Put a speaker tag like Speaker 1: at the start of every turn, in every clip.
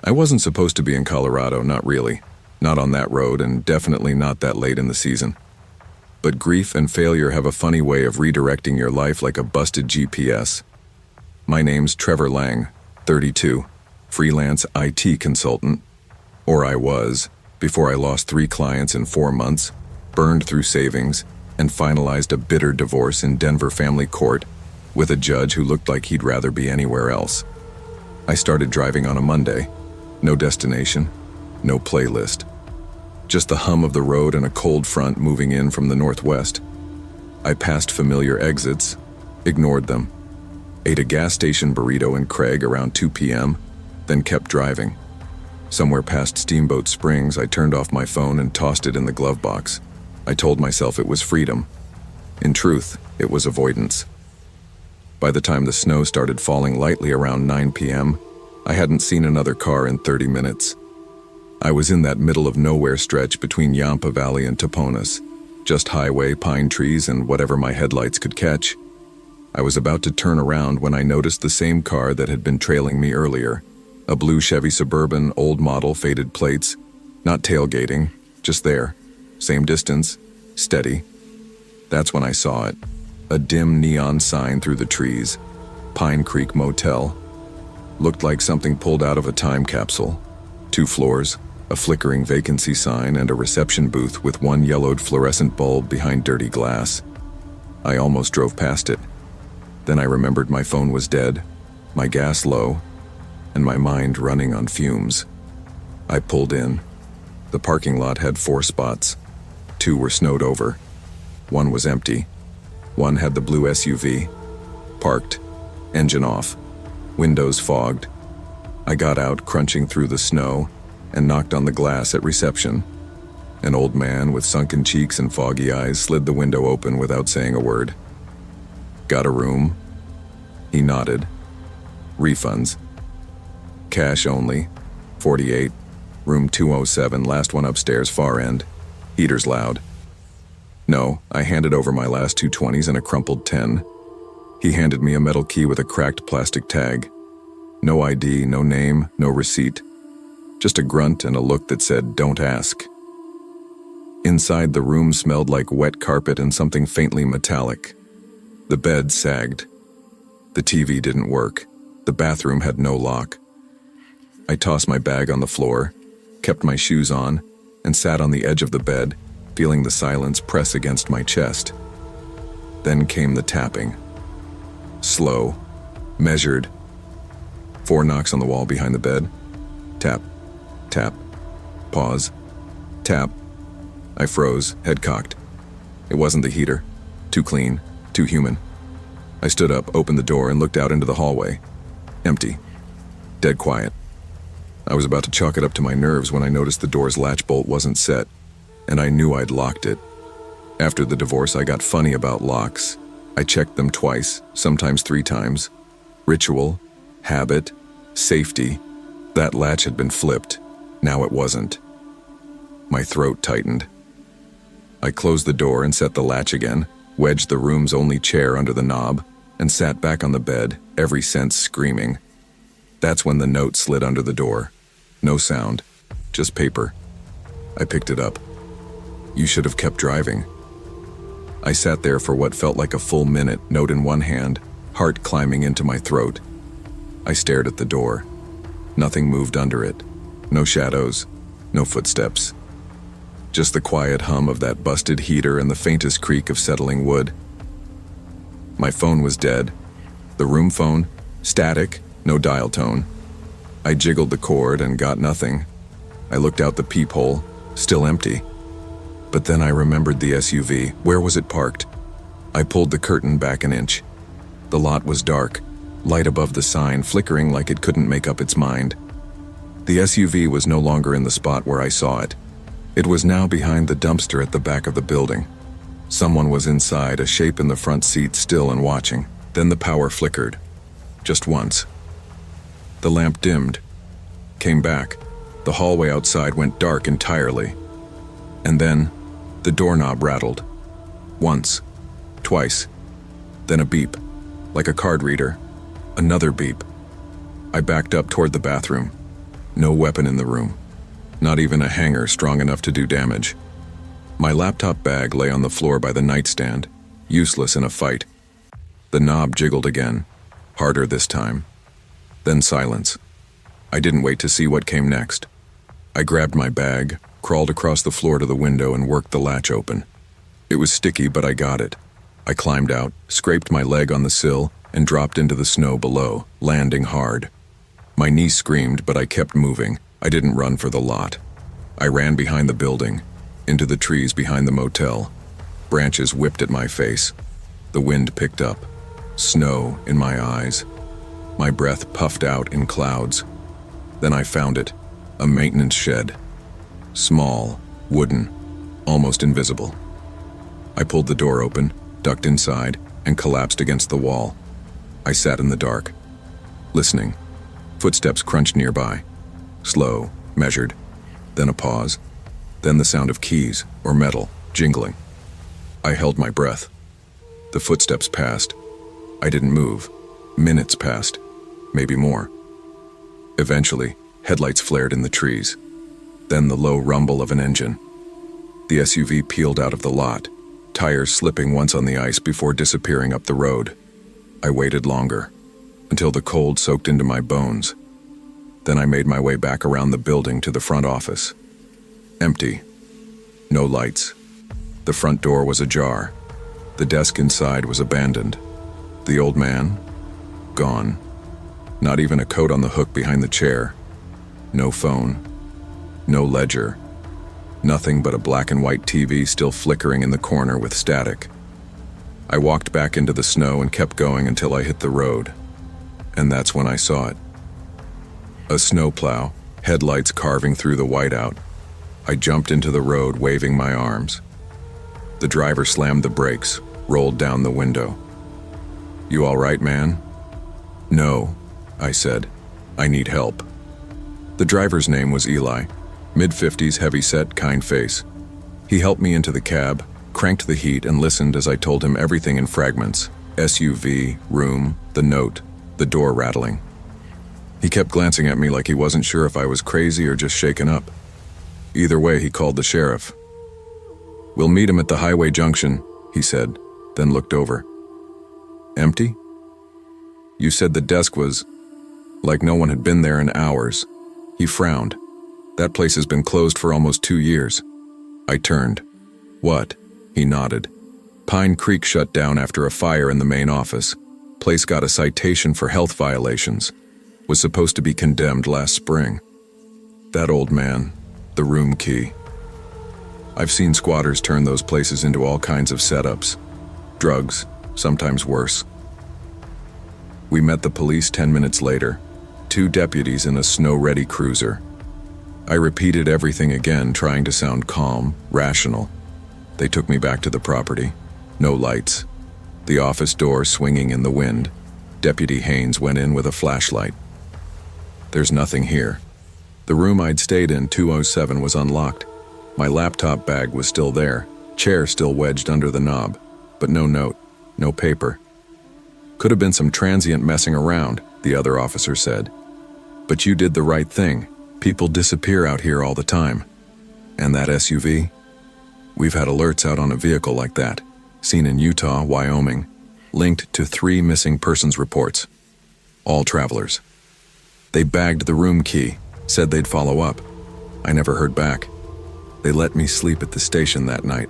Speaker 1: I wasn't supposed to be in Colorado, not really. Not on that road, and definitely not that late in the season. But grief and failure have a funny way of redirecting your life like a busted GPS. My name's Trevor Lang, 32, freelance IT consultant. Or I was, before I lost 3 clients in 4 months, burned through savings, and finalized a bitter divorce in Denver family court with a judge who looked like he'd rather be anywhere else. I started driving on a Monday. No destination, no playlist. Just the hum of the road and a cold front moving in from the northwest. I passed familiar exits, ignored them, ate a gas station burrito in Craig around 2 p.m., then kept driving. Somewhere past Steamboat Springs, I turned off my phone and tossed it in the glove box. I told myself it was freedom. In truth, it was avoidance. By the time the snow started falling lightly around 9 p.m., I hadn't seen another car in 30 minutes. I was in that middle of nowhere stretch between Yampa Valley and Toponas, just highway, pine trees, and whatever my headlights could catch. I was about to turn around when I noticed the same car that had been trailing me earlier, a blue Chevy Suburban, old model, faded plates, not tailgating, just there, same distance, steady. That's when I saw it, a dim neon sign through the trees, Pine Creek Motel. Looked like something pulled out of a time capsule. 2 floors, a flickering vacancy sign, and a reception booth with 1 yellowed fluorescent bulb behind dirty glass. I almost drove past it. Then I remembered my phone was dead, my gas low, and my mind running on fumes. I pulled in. The parking lot had 4 spots. 2 were snowed over. 1 was empty. 1 had the blue SUV. Parked. Engine off. Windows fogged. I got out, crunching through the snow, and knocked on the glass at reception. An old man with sunken cheeks and foggy eyes slid the window open without saying a word. "Got a room?" He nodded. "Refunds. Cash only. 48. Room 207, last one upstairs, far end. Heater's loud." "No." I handed over my last 2 20s and a crumpled 10. He handed me a metal key with a cracked plastic tag. No ID, no name, no receipt. Just a grunt and a look that said, "Don't ask." Inside, the room smelled like wet carpet and something faintly metallic. The bed sagged. The TV didn't work. The bathroom had no lock. I tossed my bag on the floor, kept my shoes on, and sat on the edge of the bed, feeling the silence press against my chest. Then came the tapping. Slow, measured. 4 knocks on the wall behind the bed. Tap, tap, pause, tap. I froze, head cocked. It wasn't the heater. Too clean, too human. I stood up, opened the door, and looked out into the hallway. Empty. Dead quiet. I was about to chalk it up to my nerves when I noticed the door's latch bolt wasn't set, and I knew I'd locked it. After the divorce, I got funny about locks. I checked them twice, sometimes 3 times. Ritual, habit, safety. That latch had been flipped. Now it wasn't. My throat tightened. I closed the door and set the latch again, wedged the room's only chair under the knob, and sat back on the bed, every sense screaming. That's when the note slid under the door. No sound, just paper. I picked it up. "You should have kept driving." I sat there for what felt like a full minute, note in one hand, heart climbing into my throat. I stared at the door. Nothing moved under it. No shadows, no footsteps. Just the quiet hum of that busted heater and the faintest creak of settling wood. My phone was dead. The room phone, static, no dial tone. I jiggled the cord and got nothing. I looked out the peephole, still empty. But then I remembered the SUV. Where was it parked? I pulled the curtain back an inch. The lot was dark, light above the sign, flickering like it couldn't make up its mind. The SUV was no longer in the spot where I saw it. It was now behind the dumpster at the back of the building. Someone was inside, a shape in the front seat, still and watching. Then the power flickered. Just once. The lamp dimmed. Came back. The hallway outside went dark entirely. And then, the doorknob rattled. Once. Twice. Then a beep. Like a card reader. Another beep. I backed up toward the bathroom. No weapon in the room. Not even a hanger strong enough to do damage. My laptop bag lay on the floor by the nightstand, useless in a fight. The knob jiggled again, harder this time. Then silence. I didn't wait to see what came next. I grabbed my bag, crawled across the floor to the window and worked the latch open. It was sticky, but I got it. I climbed out, scraped my leg on the sill, and dropped into the snow below, landing hard. My knees screamed, but I kept moving. I didn't run for the lot. I ran behind the building, into the trees behind the motel. Branches whipped at my face. The wind picked up. Snow in my eyes. My breath puffed out in clouds. Then I found it, a maintenance shed. Small, wooden, almost invisible. I pulled the door open, ducked inside, and collapsed against the wall. I sat in the dark, listening. Footsteps crunched nearby. Slow, measured, then a pause, then the sound of keys or metal jingling. I held my breath. The footsteps passed. I didn't move. Minutes passed, maybe more. Eventually, headlights flared in the trees. Then the low rumble of an engine. The SUV peeled out of the lot, tires slipping once on the ice before disappearing up the road. I waited longer, until the cold soaked into my bones. Then I made my way back around the building to the front office. Empty. No lights. The front door was ajar. The desk inside was abandoned. The old man? Gone. Not even a coat on the hook behind the chair. No phone. No ledger. Nothing but a black and white TV still flickering in the corner with static. I walked back into the snow and kept going until I hit the road. And that's when I saw it. A snowplow, headlights carving through the whiteout. I jumped into the road, waving my arms. The driver slammed the brakes, rolled down the window. "You all right, man?" "No," I said. "I need help." The driver's name was Eli, mid-50s, heavy-set, kind face. He helped me into the cab, cranked the heat, and listened as I told him everything in fragments. SUV, room, the note, the door rattling. He kept glancing at me like he wasn't sure if I was crazy or just shaken up. Either way, he called the sheriff. "We'll meet him at the highway junction," he said, then looked over. "Empty? You said the desk was like no one had been there in hours." He frowned. "That place has been closed for almost 2 years." I turned. "What?" He nodded. "Pine Creek shut down after a fire in the main office. Place got a citation for health violations. Was supposed to be condemned last spring. That old man, the room key. I've seen squatters turn those places into all kinds of setups. Drugs, sometimes worse." We met the police 10 minutes later, 2 deputies in a snow-ready cruiser. I repeated everything again, trying to sound calm, rational. They took me back to the property. No lights. The office door swinging in the wind. Deputy Haynes went in with a flashlight. "There's nothing here." The room I'd stayed in, 207, was unlocked. My laptop bag was still there, chair still wedged under the knob, but no note, no paper. "Could have been some transient messing around," the other officer said. "But you did the right thing. People disappear out here all the time." "And that SUV? We've had alerts out on a vehicle like that, seen in Utah, Wyoming, linked to 3 missing persons reports. All travelers. They bagged the room key, said they'd follow up. I never heard back. They let me sleep at the station that night.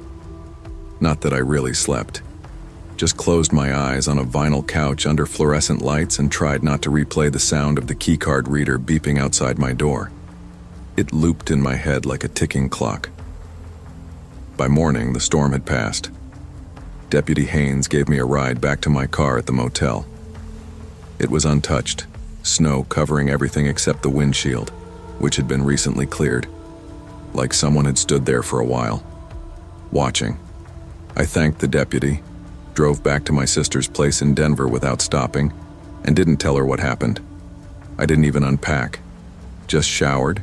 Speaker 1: Not that I really slept. Just closed my eyes on a vinyl couch under fluorescent lights and tried not to replay the sound of the keycard reader beeping outside my door. It looped in my head like a ticking clock. By morning, the storm had passed. Deputy Haynes gave me a ride back to my car at the motel. It was untouched, snow covering everything except the windshield, which had been recently cleared, like someone had stood there for a while, watching. I thanked the deputy, drove back to my sister's place in Denver without stopping, and didn't tell her what happened. I didn't even unpack, just showered,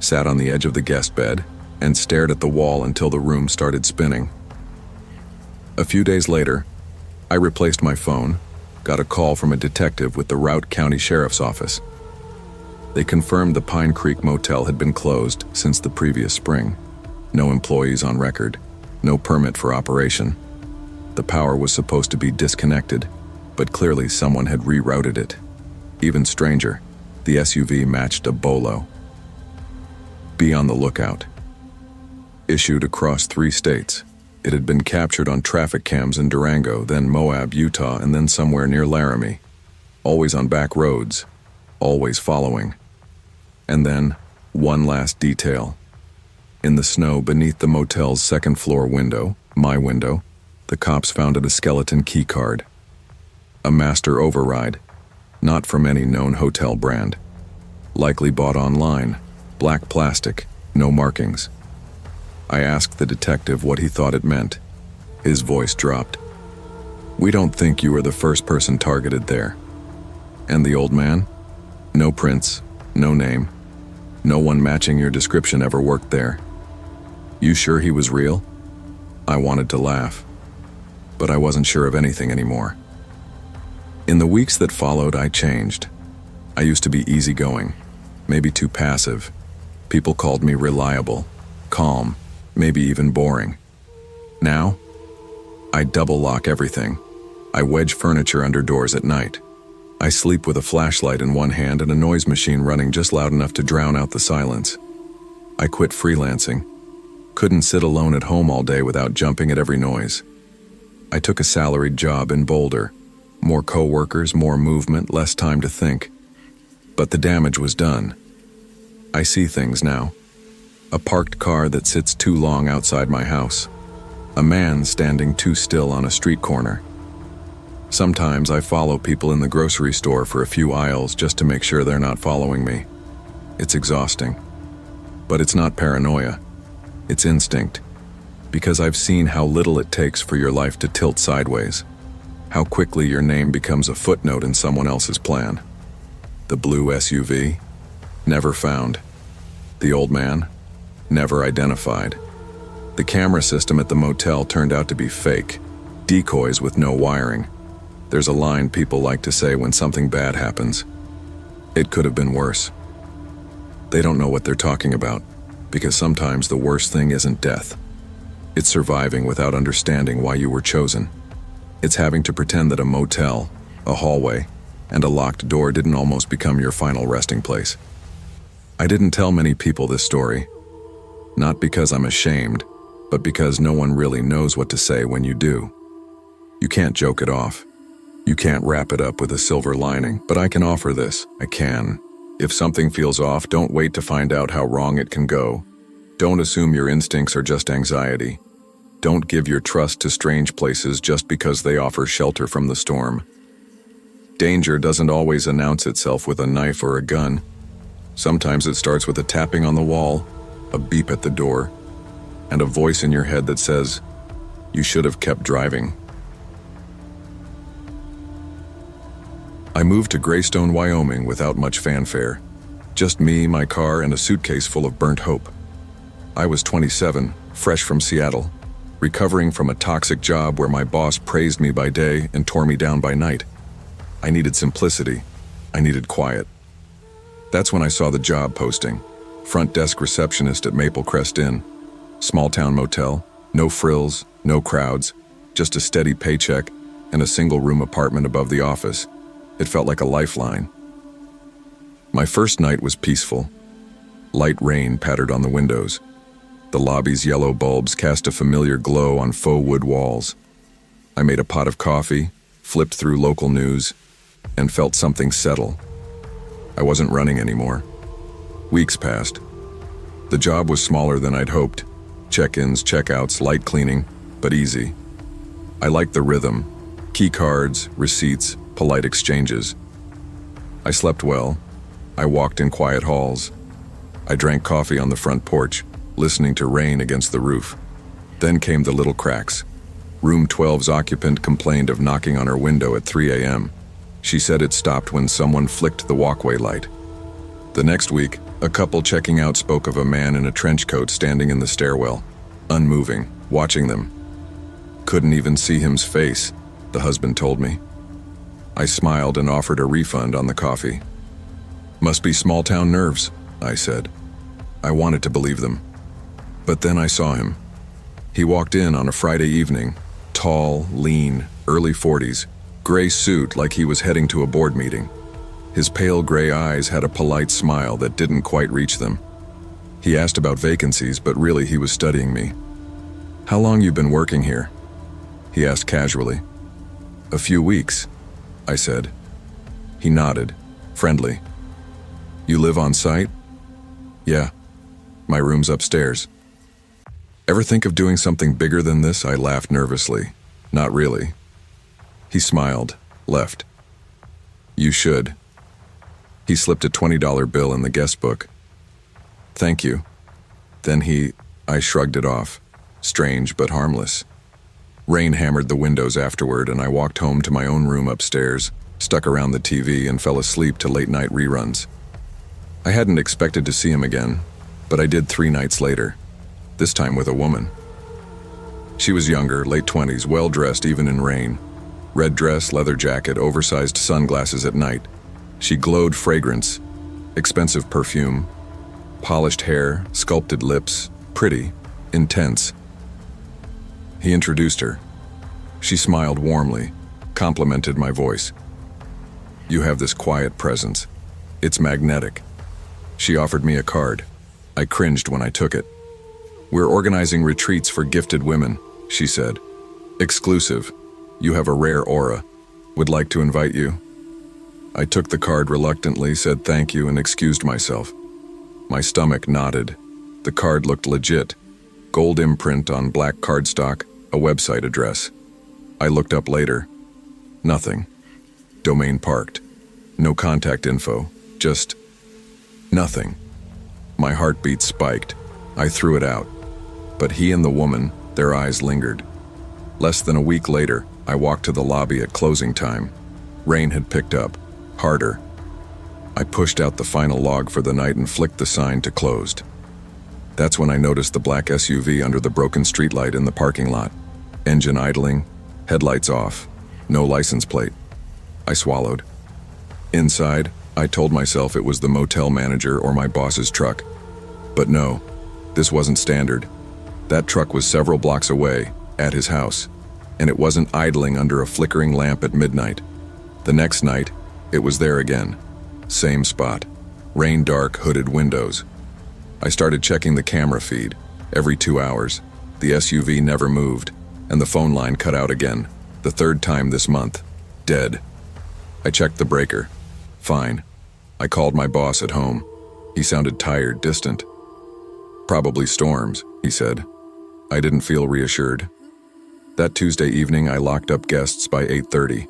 Speaker 1: sat on the edge of the guest bed, and stared at the wall until the room started spinning. A few days later, I replaced my phone, got a call from a detective with the Routt County Sheriff's Office. They confirmed the Pine Creek Motel had been closed since the previous spring. No employees on record, no permit for operation. The power was supposed to be disconnected, but clearly someone had rerouted it. Even stranger, the SUV matched a bolo. Be on the lookout. Issued across 3 states. It had been captured on traffic cams in Durango, then Moab, Utah, and then somewhere near Laramie. Always on back roads, always following. And then, one last detail. In the snow beneath the motel's second-floor window, my window, the cops found a skeleton key card. A master override, not from any known hotel brand. Likely bought online, black plastic, no markings. I asked the detective what he thought it meant. His voice dropped. "We don't think you were the first person targeted there." And the old man? No prints, no name. No one matching your description ever worked there. You sure he was real? I wanted to laugh, but I wasn't sure of anything anymore. In the weeks that followed, I changed. I used to be easygoing, maybe too passive. People called me reliable, calm, maybe even boring. Now, I double lock everything. I wedge furniture under doors at night. I sleep with a flashlight in one hand and a noise machine running just loud enough to drown out the silence. I quit freelancing. Couldn't sit alone at home all day without jumping at every noise. I took a salaried job in Boulder. More coworkers, more movement, less time to think. But the damage was done. I see things now. A parked car that sits too long outside my house. A man standing too still on a street corner. Sometimes I follow people in the grocery store for a few aisles just to make sure they're not following me. It's exhausting. But it's not paranoia. It's instinct. Because I've seen how little it takes for your life to tilt sideways. How quickly your name becomes a footnote in someone else's plan. The blue SUV? Never found. The old man? Never identified. The camera system at the motel turned out to be fake. Decoys with no wiring. There's a line people like to say when something bad happens. It could have been worse. They don't know what they're talking about, because sometimes the worst thing isn't death. It's surviving without understanding why you were chosen. It's having to pretend that a motel, a hallway, and a locked door didn't almost become your final resting place. I didn't tell many people this story. Not because I'm ashamed, but because no one really knows what to say when you do. You can't joke it off. You can't wrap it up with a silver lining, but I can offer this. I can. If something feels off, don't wait to find out how wrong it can go. Don't assume your instincts are just anxiety. Don't give your trust to strange places just because they offer shelter from the storm. Danger doesn't always announce itself with a knife or a gun. Sometimes it starts with a tapping on the wall, a beep at the door, and a voice in your head that says, "You should have kept driving." I moved to Greystone, Wyoming without much fanfare. Just me, my car, and a suitcase full of burnt hope. I was 27, fresh from Seattle, recovering from a toxic job where my boss praised me by day and tore me down by night. I needed simplicity. I needed quiet. That's when I saw the job posting. Front desk receptionist at Maple Crest Inn. Small town motel, no frills, no crowds, just a steady paycheck and a single-room apartment above the office. It felt like a lifeline. My first night was peaceful. Light rain pattered on the windows. The lobby's yellow bulbs cast a familiar glow on faux wood walls. I made a pot of coffee, flipped through local news, and felt something settle. I wasn't running anymore. Weeks passed. The job was smaller than I'd hoped. Check-ins, check-outs, light cleaning, but easy. I liked the rhythm. Key cards, receipts, polite exchanges. I slept well. I walked in quiet halls. I drank coffee on the front porch, listening to rain against the roof. Then came the little cracks. Room 12's occupant complained of knocking on her window at 3 a.m. She said it stopped when someone flicked the walkway light. The next week, a couple checking out spoke of a man in a trench coat standing in the stairwell, unmoving, watching them. Couldn't even see his face, the husband told me. I smiled and offered a refund on the coffee. Must be small-town nerves, I said. I wanted to believe them. But then I saw him. He walked in on a Friday evening, tall, lean, early 40s, gray suit like he was heading to a board meeting. His pale gray eyes had a polite smile that didn't quite reach them. He asked about vacancies, but really he was studying me. "How long you been working here?" he asked casually. "A few weeks," I said. He nodded, friendly. "You live on site?" "Yeah. My room's upstairs." "Ever think of doing something bigger than this?" I laughed nervously. "Not really." He smiled, left. "You should." He slipped a $20 bill in the guest book. "Thank you." Then I shrugged it off. Strange but harmless. Rain hammered the windows afterward, and I walked home to my own room upstairs, stuck around the TV, and fell asleep to late-night reruns. I hadn't expected to see him again, but I did 3 nights later, this time with a woman. She was younger, late 20s, well-dressed even in rain. Red dress, leather jacket, oversized sunglasses at night. She glowed fragrance, expensive perfume, polished hair, sculpted lips, pretty, intense. He introduced her. She smiled warmly, complimented my voice. "You have this quiet presence. It's magnetic." She offered me a card. I cringed when I took it. "We're organizing retreats for gifted women," she said. "Exclusive. You have a rare aura. Would like to invite you." I took the card reluctantly, said thank you, and excused myself. My stomach knotted. The card looked legit. Gold imprint on black cardstock, a website address. I looked up later. Nothing. Domain parked. No contact info. Just nothing. My heartbeat spiked. I threw it out. But he and the woman, their eyes lingered. Less than a week later, I walked to the lobby at closing time. Rain had picked up. Harder. I pushed out the final log for the night and flicked the sign to closed. That's when I noticed the black SUV under the broken streetlight in the parking lot. Engine idling, headlights off, no license plate. I swallowed. Inside, I told myself it was the motel manager or my boss's truck. But no, this wasn't standard. That truck was several blocks away, at his house, and it wasn't idling under a flickering lamp at midnight. The next night, it was there again. Same spot. Rain-dark, hooded windows. I started checking the camera feed. Every 2 hours. The SUV never moved, and the phone line cut out again. The 3rd time this month. Dead. I checked the breaker. Fine. I called my boss at home. He sounded tired, distant. "Probably storms," he said. I didn't feel reassured. That Tuesday evening, I locked up guests by 8:30.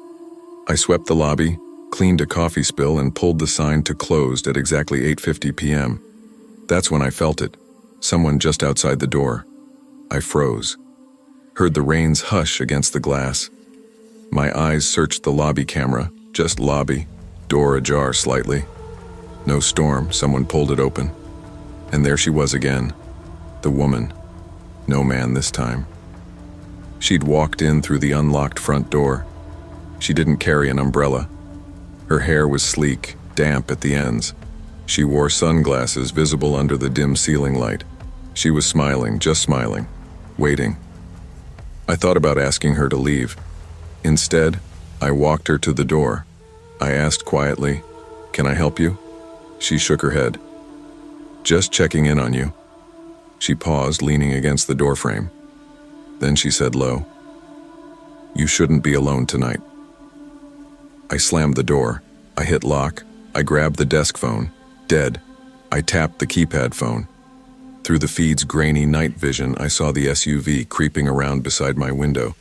Speaker 1: I swept the lobby, cleaned a coffee spill, and pulled the sign to closed at exactly 8:50 p.m. That's when I felt it. Someone just outside the door. I froze. Heard the rains hush against the glass. My eyes searched the lobby camera. Just lobby. Door ajar slightly. No storm. Someone pulled it open. And there she was again. The woman. No man this time. She'd walked in through the unlocked front door. She didn't carry an umbrella. Her hair was sleek, damp at the ends. She wore sunglasses visible under the dim ceiling light. She was smiling, just smiling, waiting. I thought about asking her to leave. Instead, I walked her to the door. I asked quietly, "Can I help you?" She shook her head. "Just checking in on you." She paused, leaning against the doorframe. Then she said low, "You shouldn't be alone tonight." I slammed the door. I hit lock. I grabbed the desk phone. Dead. I tapped the keypad phone. Through the feed's grainy night vision, I saw the SUV creeping around beside my window.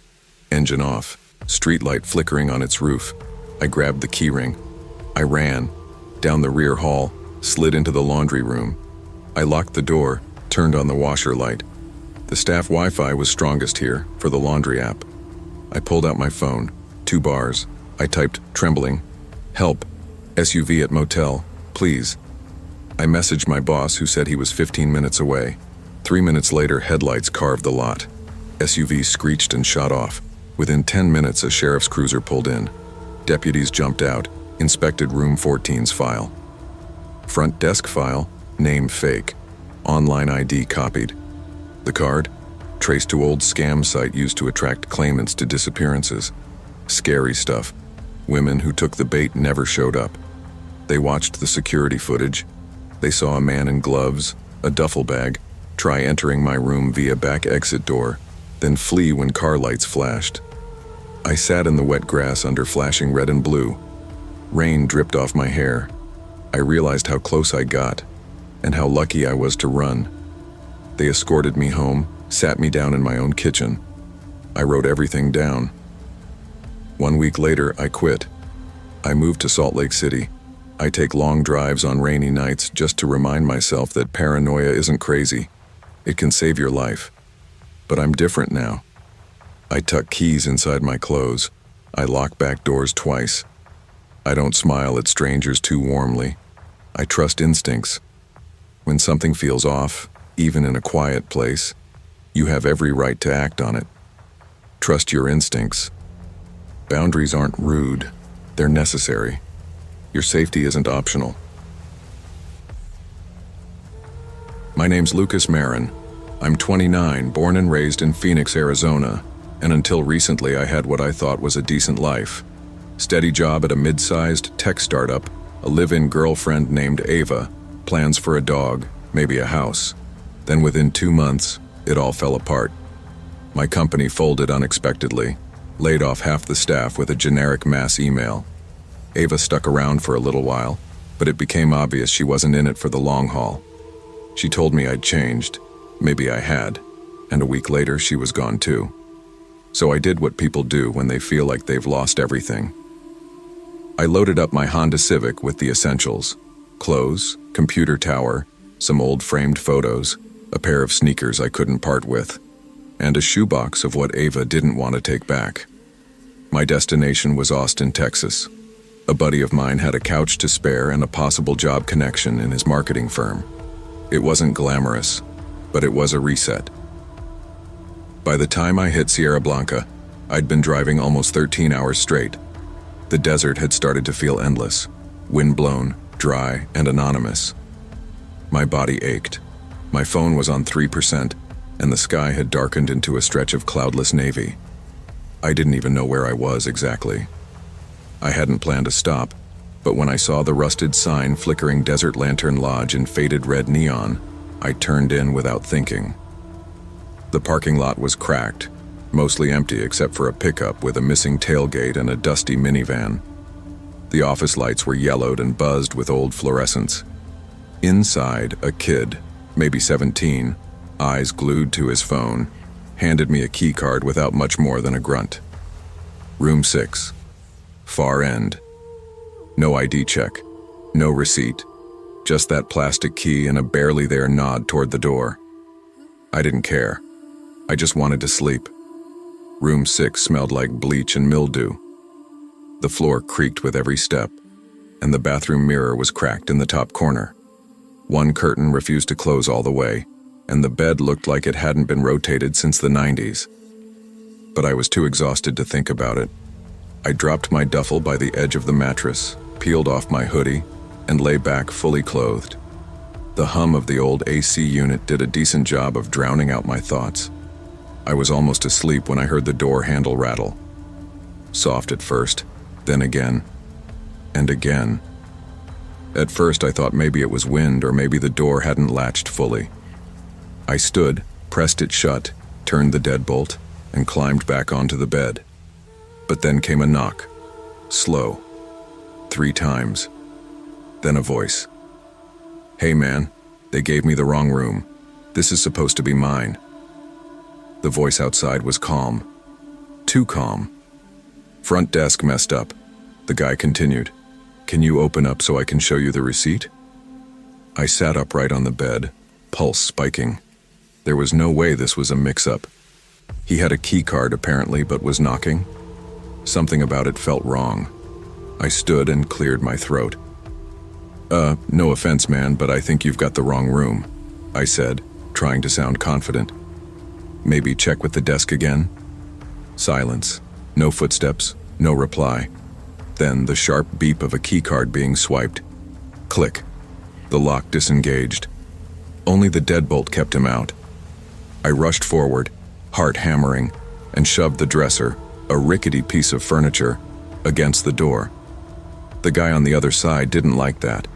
Speaker 1: Engine off. Streetlight flickering on its roof. I grabbed the keyring. I ran. Down the rear hall. Slid into the laundry room. I locked the door. Turned on the washer light. The staff Wi-Fi was strongest here, for the laundry app. I pulled out my phone. 2 bars. I typed, trembling, "Help. SUV at motel. Please." I messaged my boss, who said he was 15 minutes away. 3 minutes later, headlights carved the lot. SUV screeched and shot off. Within 10 minutes, a sheriff's cruiser pulled in. Deputies jumped out, inspected room 14's file. Front desk file, name fake. Online ID copied. The card? Traced to old scam site used to attract claimants to disappearances. Scary stuff. Women who took the bait never showed up. They watched the security footage. They saw a man in gloves, a duffel bag, try entering my room via back exit door, then flee when car lights flashed. I sat in the wet grass under flashing red and blue. Rain dripped off my hair. I realized how close I got, and how lucky I was to run. They escorted me home, sat me down in my own kitchen. I wrote everything down. 1 week later, I quit. I moved to Salt Lake City. I take long drives on rainy nights just to remind myself that paranoia isn't crazy. It can save your life. But I'm different now. I tuck keys inside my clothes. I lock back doors twice. I don't smile at strangers too warmly. I trust instincts. When something feels off, even in a quiet place, you have every right to act on it. Trust your instincts. Boundaries aren't rude, they're necessary. Your safety isn't optional. My name's Lucas Marin. I'm 29, born and raised in Phoenix, Arizona, and until recently I had what I thought was a decent life. Steady job at a mid-sized tech startup, a live-in girlfriend named Ava, plans for a dog, maybe a house. Then within 2 months, it all fell apart. My company folded unexpectedly, laid off half the staff with a generic mass email. Ava stuck around for a little while, but it became obvious she wasn't in it for the long haul. She told me I'd changed. Maybe I had. And a week later, she was gone too. So I did what people do when they feel like they've lost everything. I loaded up my Honda Civic with the essentials: clothes, computer tower, some old framed photos, a pair of sneakers I couldn't part with, and a shoebox of what Ava didn't want to take back. My destination was Austin, Texas. A buddy of mine had a couch to spare and a possible job connection in his marketing firm. It wasn't glamorous, but it was a reset. By the time I hit Sierra Blanca, I'd been driving almost 13 hours straight. The desert had started to feel endless, wind-blown, dry, and anonymous. My body ached. My phone was on 3%, and the sky had darkened into a stretch of cloudless navy. I didn't even know where I was exactly. I hadn't planned to stop, but when I saw the rusted sign flickering Desert Lantern Lodge in faded red neon, I turned in without thinking. The parking lot was cracked, mostly empty except for a pickup with a missing tailgate and a dusty minivan. The office lights were yellowed and buzzed with old fluorescents. Inside, a kid, maybe 17, eyes glued to his phone, handed me a key card without much more than a grunt. Room 6. Far end. No ID check. No receipt. Just that plastic key and a barely there nod toward the door. I didn't care. I just wanted to sleep. Room 6 smelled like bleach and mildew. The floor creaked with every step, and the bathroom mirror was cracked in the top corner. One curtain refused to close all the way, and the bed looked like it hadn't been rotated since the 90s. But I was too exhausted to think about it. I dropped my duffel by the edge of the mattress, peeled off my hoodie, and lay back fully clothed. The hum of the old AC unit did a decent job of drowning out my thoughts. I was almost asleep when I heard the door handle rattle. Soft at first, then again, and again. At first I thought maybe it was wind or maybe the door hadn't latched fully. I stood, pressed it shut, turned the deadbolt, and climbed back onto the bed. But then came a knock. Slow. 3 times. Then a voice. "Hey man, they gave me the wrong room. This is supposed to be mine." The voice outside was calm. Too calm. "Front desk messed up." The guy continued. "Can you open up so I can show you the receipt?" I sat upright on the bed, pulse spiking. There was no way this was a mix-up. He had a key card apparently, but was knocking. Something about it felt wrong. I stood and cleared my throat. No offense, man, but I think you've got the wrong room," I said, trying to sound confident. "Maybe check with the desk again?" Silence. No footsteps, no reply. Then the sharp beep of a keycard being swiped. Click. The lock disengaged. Only the deadbolt kept him out. I rushed forward, heart hammering, and shoved the dresser, a rickety piece of furniture, against the door. The guy on the other side didn't like that.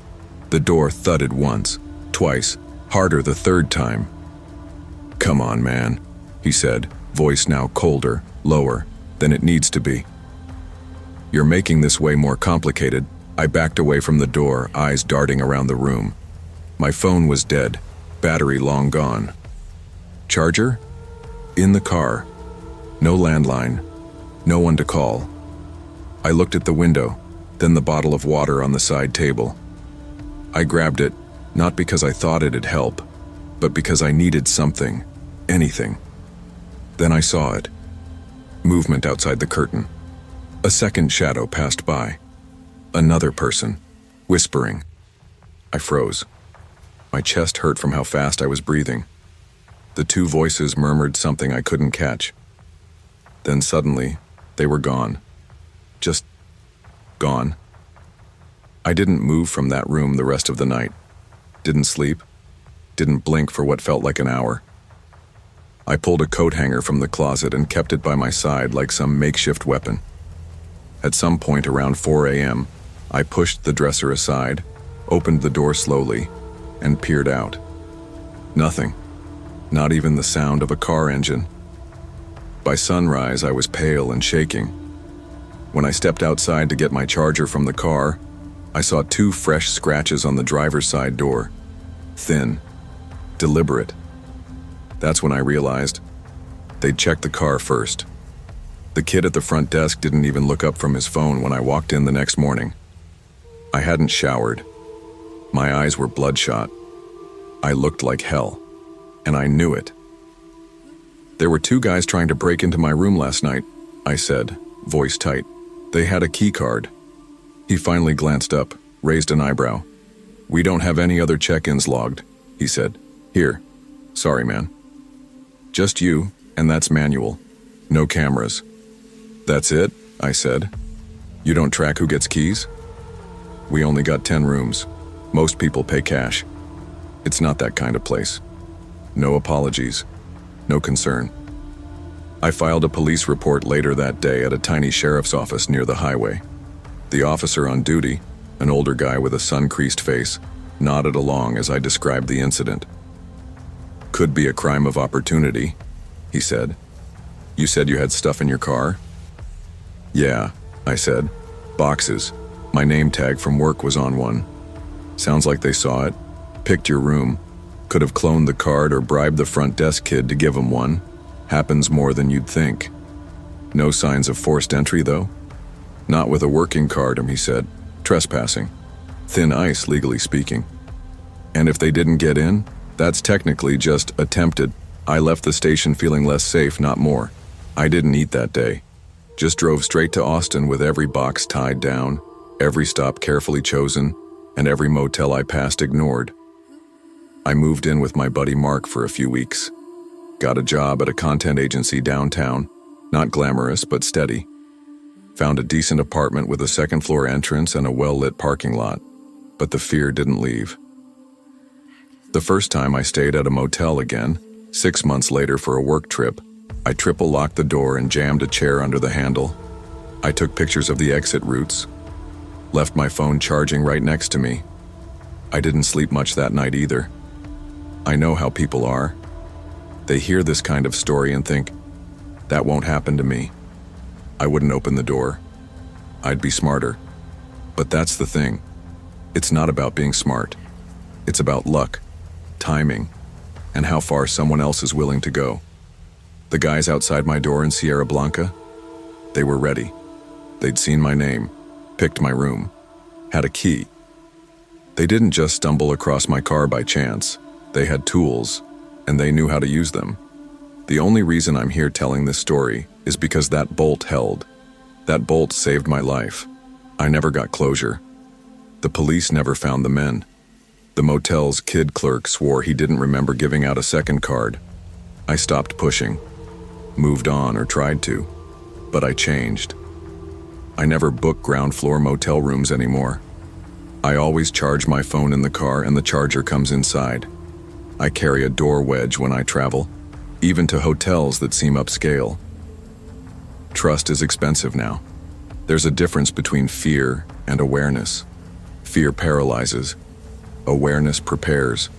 Speaker 1: The door thudded once, twice, harder the third time. "Come on, man," he said, voice now colder, lower, than it needs to be. "You're making this way more complicated." I backed away from the door, eyes darting around the room. My phone was dead, battery long gone. Charger? In the car. No landline. No one to call. I looked at the window, then the bottle of water on the side table. I grabbed it, not because I thought it'd help, but because I needed something, anything. Then I saw it. Movement outside the curtain. A second shadow passed by. Another person, whispering. I froze. My chest hurt from how fast I was breathing. The two voices murmured something I couldn't catch. Then suddenly, they were gone. Just gone. I didn't move from that room the rest of the night. Didn't sleep. Didn't blink for what felt like an hour. I pulled a coat hanger from the closet and kept it by my side like some makeshift weapon. At some point around 4 a.m., I pushed the dresser aside, opened the door slowly, and peered out. Nothing. Not even the sound of a car engine. By sunrise, I was pale and shaking. When I stepped outside to get my charger from the car, I saw 2 fresh scratches on the driver's side door. Thin. Deliberate. That's when I realized they'd checked the car first. The kid at the front desk didn't even look up from his phone when I walked in the next morning. I hadn't showered. My eyes were bloodshot. I looked like hell, and I knew it. "There were 2 guys trying to break into my room last night," I said, voice tight. "They had a key card." He finally glanced up, raised an eyebrow. "We don't have any other check-ins logged," he said. "Here. Sorry, man. Just you, and that's manual. No cameras." "That's it?" I said. "You don't track who gets keys?" "We only got 10 rooms. Most people pay cash. It's not that kind of place." No apologies. No concern. I filed a police report later that day at a tiny sheriff's office near the highway. The officer on duty, an older guy with a sun-creased face, nodded along as I described the incident. "Could be a crime of opportunity," he said. "You said you had stuff in your car?" "Yeah," I said. "Boxes. My name tag from work was on one. Sounds like they saw it, picked your room. Could have cloned the card or bribed the front desk kid to give him one. Happens more than you'd think. No signs of forced entry, though?" "Not with a working card," he said. "Trespassing. Thin ice, legally speaking. And if they didn't get in, that's technically just attempted. I left the station feeling less safe, not more. I didn't eat that day. Just drove straight to Austin with every box tied down, every stop carefully chosen, and every motel I passed ignored. I moved in with my buddy Mark for a few weeks. Got a job at a content agency downtown, not glamorous but steady. Found a decent apartment with a second-floor entrance and a well-lit parking lot, but the fear didn't leave. The first time I stayed at a motel again, 6 months later for a work trip, I triple-locked the door and jammed a chair under the handle. I took pictures of the exit routes, left my phone charging right next to me. I didn't sleep much that night either. I know how people are. They hear this kind of story and think, that won't happen to me. I wouldn't open the door. I'd be smarter. But that's the thing. It's not about being smart. It's about luck, timing, and how far someone else is willing to go. The guys outside my door in Sierra Blanca, they were ready. They'd seen my name, picked my room, had a key. They didn't just stumble across my car by chance. They had tools, and they knew how to use them. The only reason I'm here telling this story is because that bolt held. That bolt saved my life. I never got closure. The police never found the men. The motel's kid clerk swore he didn't remember giving out a second card. I stopped pushing, moved on or tried to, but I changed. I never book ground floor motel rooms anymore. I always charge my phone in the car and the charger comes inside. I carry a door wedge when I travel, even to hotels that seem upscale. Trust is expensive now. There's a difference between fear and awareness. Fear paralyzes. Awareness prepares.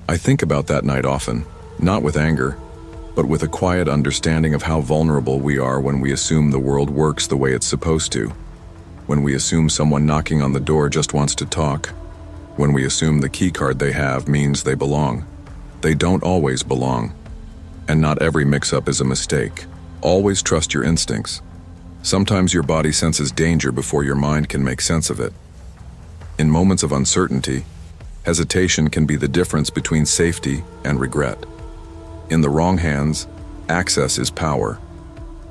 Speaker 1: I think about that night often, not with anger, but with a quiet understanding of how vulnerable we are when we assume the world works the way it's supposed to. When we assume someone knocking on the door just wants to talk. When we assume the key card they have means they belong. They don't always belong. And not every mix-up is a mistake. Always trust your instincts. Sometimes your body senses danger before your mind can make sense of it. In moments of uncertainty, hesitation can be the difference between safety and regret. In the wrong hands, access is power,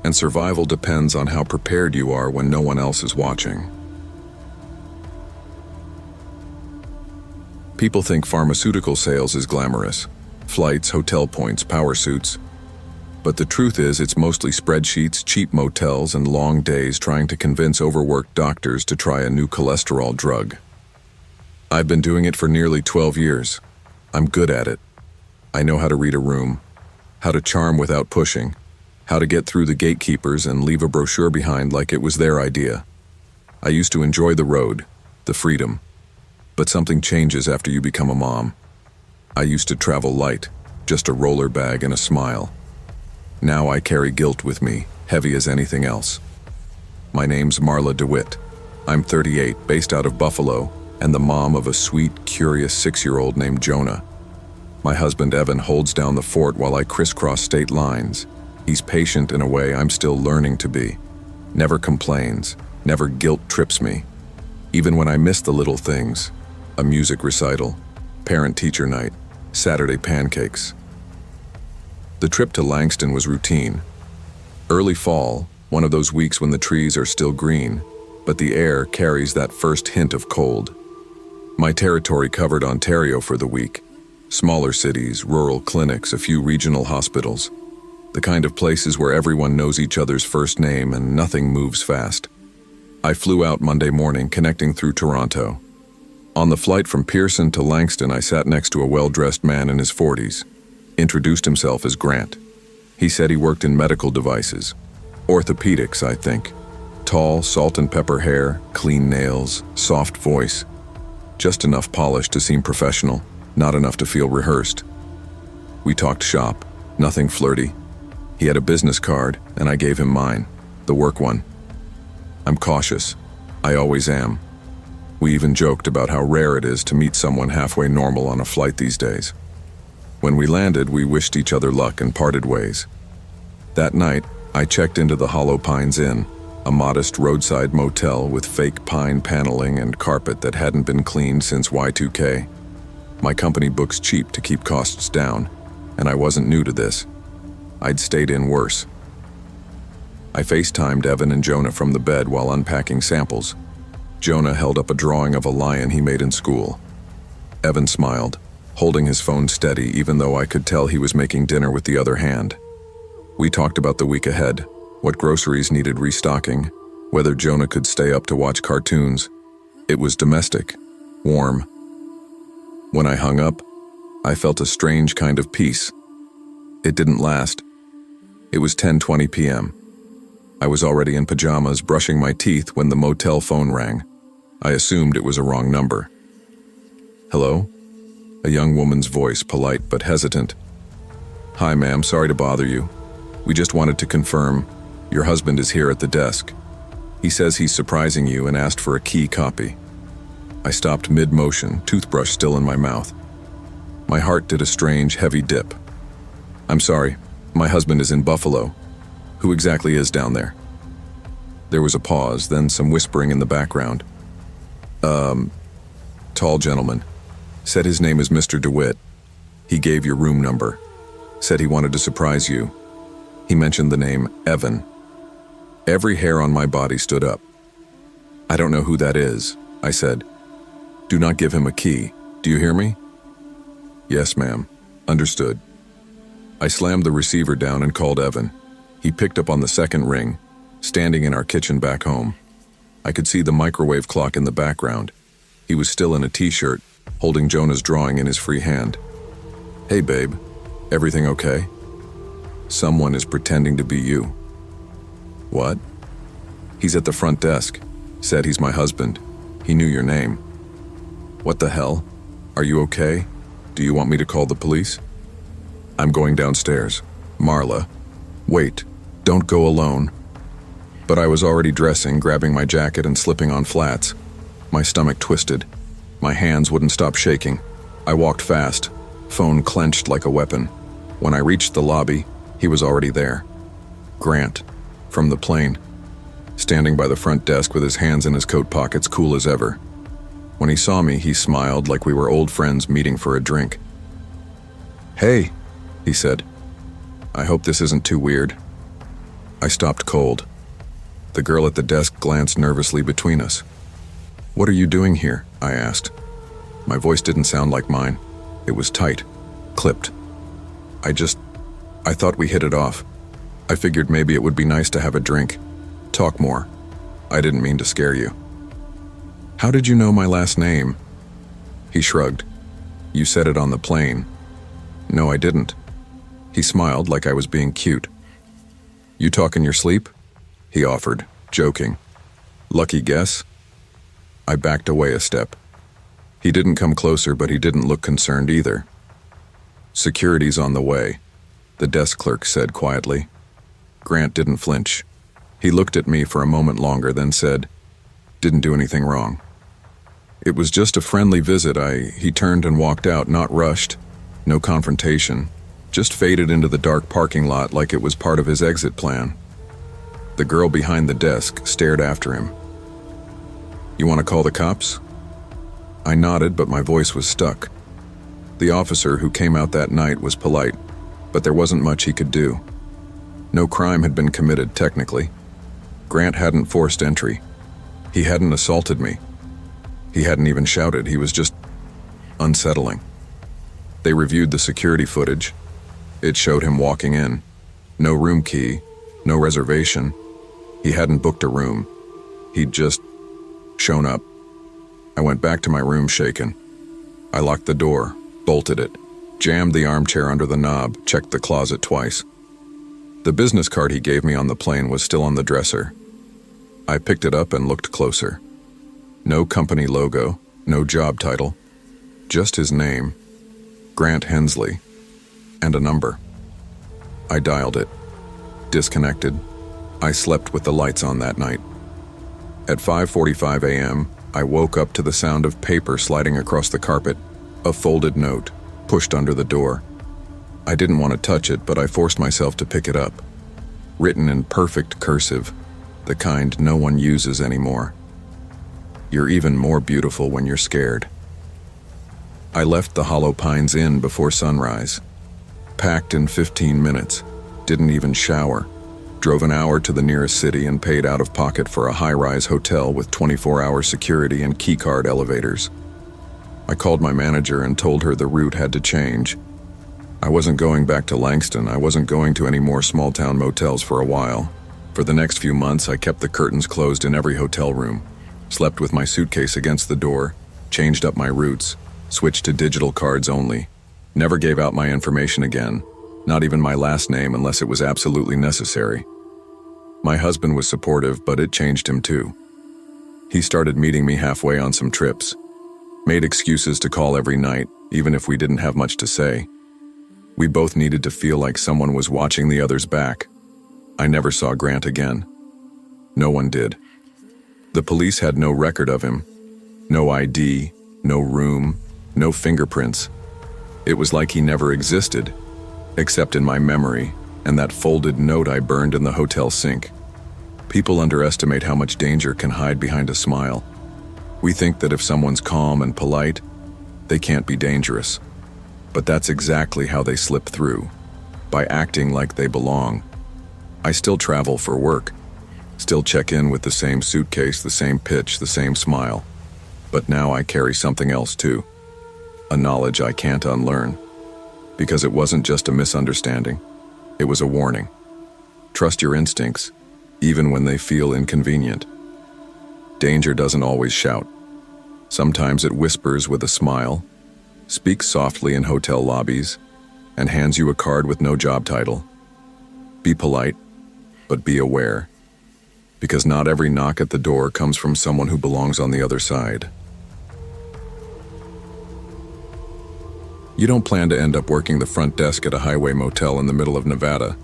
Speaker 1: and survival depends on how prepared you are when no one else is watching. People think pharmaceutical sales is glamorous. Flights, hotel points, power suits. But the truth is it's mostly spreadsheets, cheap motels, and long days trying to convince overworked doctors to try a new cholesterol drug. I've been doing it for nearly 12 years. I'm good at it. I know how to read a room, how to charm without pushing, how to get through the gatekeepers and leave a brochure behind like it was their idea. I used to enjoy the road, the freedom, but something changes after you become a mom. I used to travel light, just a roller bag and a smile. Now I carry guilt with me, heavy as anything else. My name's Marla DeWitt. I'm 38, based out of Buffalo, and the mom of a sweet, curious 6-year-old named Jonah. My husband Evan holds down the fort while I crisscross state lines. He's patient in a way I'm still learning to be. Never complains, never guilt trips me. Even when I miss the little things, a music recital, parent-teacher night, Saturday pancakes. The trip to Langston was routine. Early fall, one of those weeks when the trees are still green, but the air carries that first hint of cold. My territory covered Ontario for the week. Smaller cities, rural clinics, a few regional hospitals. The kind of places where everyone knows each other's first name and nothing moves fast. I flew out Monday morning, connecting through Toronto. On the flight from Pearson to Langston, I sat next to a well-dressed man in his 40s. Introduced himself as Grant. He said he worked in medical devices. Orthopedics, I think. Tall, salt and pepper hair, clean nails, soft voice. Just enough polish to seem professional, not enough to feel rehearsed. We talked shop, nothing flirty. He had a business card, and I gave him mine, the work one. I'm cautious. I always am. We even joked about how rare it is to meet someone halfway normal on a flight these days. When we landed, we wished each other luck and parted ways. That night, I checked into the Hollow Pines Inn, a modest roadside motel with fake pine paneling and carpet that hadn't been cleaned since Y2K. My company books cheap to keep costs down, and I wasn't new to this. I'd stayed in worse. I FaceTimed Evan and Jonah from the bed while unpacking samples. Jonah held up a drawing of a lion he made in school. Evan smiled, holding his phone steady even though I could tell he was making dinner with the other hand. We talked about the week ahead, what groceries needed restocking, whether Jonah could stay up to watch cartoons. It was domestic, warm. When I hung up, I felt a strange kind of peace. It didn't last. It was 10:20 p.m. I was already in pajamas, brushing my teeth when the motel phone rang. I assumed it was a wrong number. Hello? A young woman's voice, polite but hesitant. Hi, ma'am, sorry to bother you. We just wanted to confirm, your husband is here at the desk. He says he's surprising you and asked for a key copy. I stopped mid-motion, toothbrush still in my mouth. My heart did a strange, heavy dip. I'm sorry, my husband is in Buffalo. Who exactly is down there? There was a pause, then some whispering in the background. Tall gentleman. Said his name is Mr. DeWitt. He gave your room number. Said he wanted to surprise you. He mentioned the name Evan. Every hair on my body stood up. I don't know who that is, I said. Do not give him a key. Do you hear me? Yes, ma'am. Understood. I slammed the receiver down and called Evan. He picked up on the second ring, standing in our kitchen back home. I could see the microwave clock in the background. He was still in a t-shirt, holding Jonah's drawing in his free hand. "Hey babe, everything okay? Someone is pretending to be you." "What?" "He's at the front desk. Said he's my husband. He knew your name." "What the hell? Are you okay? Do you want me to call the police?" "I'm going downstairs." "Marla, wait, don't go alone." But I was already dressing, grabbing my jacket and slipping on flats. My stomach twisted. My hands wouldn't stop shaking. I walked fast, phone clenched like a weapon. When I reached the lobby, he was already there. Grant, from the plane, standing by the front desk with his hands in his coat pockets, cool as ever. When he saw me, he smiled like we were old friends meeting for a drink. "Hey," he said. "I hope this isn't too weird." I stopped cold. The girl at the desk glanced nervously between us. "What are you doing here?" I asked. My voice didn't sound like mine. It was tight, clipped. I thought we hit it off. I figured maybe it would be nice to have a drink, talk more. I didn't mean to scare you." "How did you know my last name?" He shrugged. "You said it on the plane." "No, I didn't." He smiled like I was being cute. "You talk in your sleep?" he offered, joking. "Lucky guess?" I backed away a step. He didn't come closer, but he didn't look concerned either. "Security's on the way," the desk clerk said quietly. Grant didn't flinch. He looked at me for a moment longer, then said, "Didn't do anything wrong." "It was just a friendly visit." He turned and walked out, not rushed, no confrontation, just faded into the dark parking lot like it was part of his exit plan. The girl behind the desk stared after him. "You want to call the cops?" I nodded, but my voice was stuck. The officer who came out that night was polite, but there wasn't much he could do. No crime had been committed, technically. Grant hadn't forced entry. He hadn't assaulted me. He hadn't even shouted. He was just unsettling. They reviewed the security footage. It showed him walking in. No room key, no reservation. He hadn't booked a room. He'd just shown up. I went back to my room shaken. I locked the door, bolted it, jammed the armchair under the knob, checked the closet twice. The business card he gave me on the plane was still on the dresser. I picked it up and looked closer. No company logo, no job title, just his name, Grant Hensley, and a number. I dialed it. Disconnected. I slept with the lights on that night. At 5:45 a.m., I woke up to the sound of paper sliding across the carpet, a folded note, pushed under the door. I didn't want to touch it, but I forced myself to pick it up. Written in perfect cursive, the kind no one uses anymore. "You're even more beautiful when you're scared." I left the Hollow Pines Inn before sunrise. Packed in 15 minutes, didn't even shower. Drove an hour to the nearest city and paid out of pocket for a high-rise hotel with 24-hour security and keycard elevators. I called my manager and told her the route had to change. I wasn't going back to Langston. I wasn't going to any more small-town motels for a while. For the next few months, I kept the curtains closed in every hotel room, slept with my suitcase against the door, changed up my routes, switched to digital cards only, never gave out my information again, not even my last name unless it was absolutely necessary. My husband was supportive, but it changed him too. He started meeting me halfway on some trips, made excuses to call every night, even if we didn't have much to say. We both needed to feel like someone was watching the other's back. I never saw Grant again. No one did. The police had no record of him. No ID, no room, no fingerprints. It was like he never existed, except in my memory and that folded note I burned in the hotel sink. People underestimate how much danger can hide behind a smile. We think that if someone's calm and polite, they can't be dangerous. But that's exactly how they slip through, by acting like they belong. I still travel for work, still check in with the same suitcase, the same pitch, the same smile. But now I carry something else too, a knowledge I can't unlearn. Because it wasn't just a misunderstanding, it was a warning. Trust your instincts, even when they feel inconvenient. Danger doesn't always shout. Sometimes it whispers with a smile, speaks softly in hotel lobbies, and hands you a card with no job title. Be polite, but be aware, because not every knock at the door comes from someone who belongs on the other side. You don't plan to end up working the front desk at a highway motel in the middle of Nevada.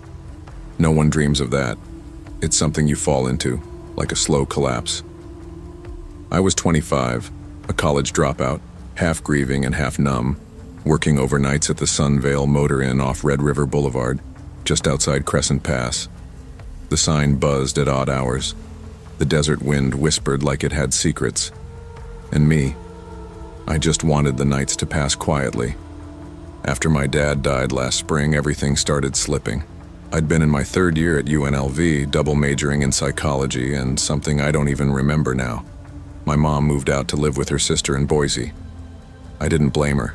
Speaker 1: No one dreams of that. It's something you fall into, like a slow collapse. I was 25, a college dropout, half grieving and half numb, working overnights at the Sunvale Motor Inn off Red River Boulevard, just outside Crescent Pass. The sign buzzed at odd hours. The desert wind whispered like it had secrets. And me, I just wanted the nights to pass quietly. After my dad died last spring, everything started slipping. I'd been in my third year at UNLV, double majoring in psychology, and something I don't even remember now. My mom moved out to live with her sister in Boise. I didn't blame her.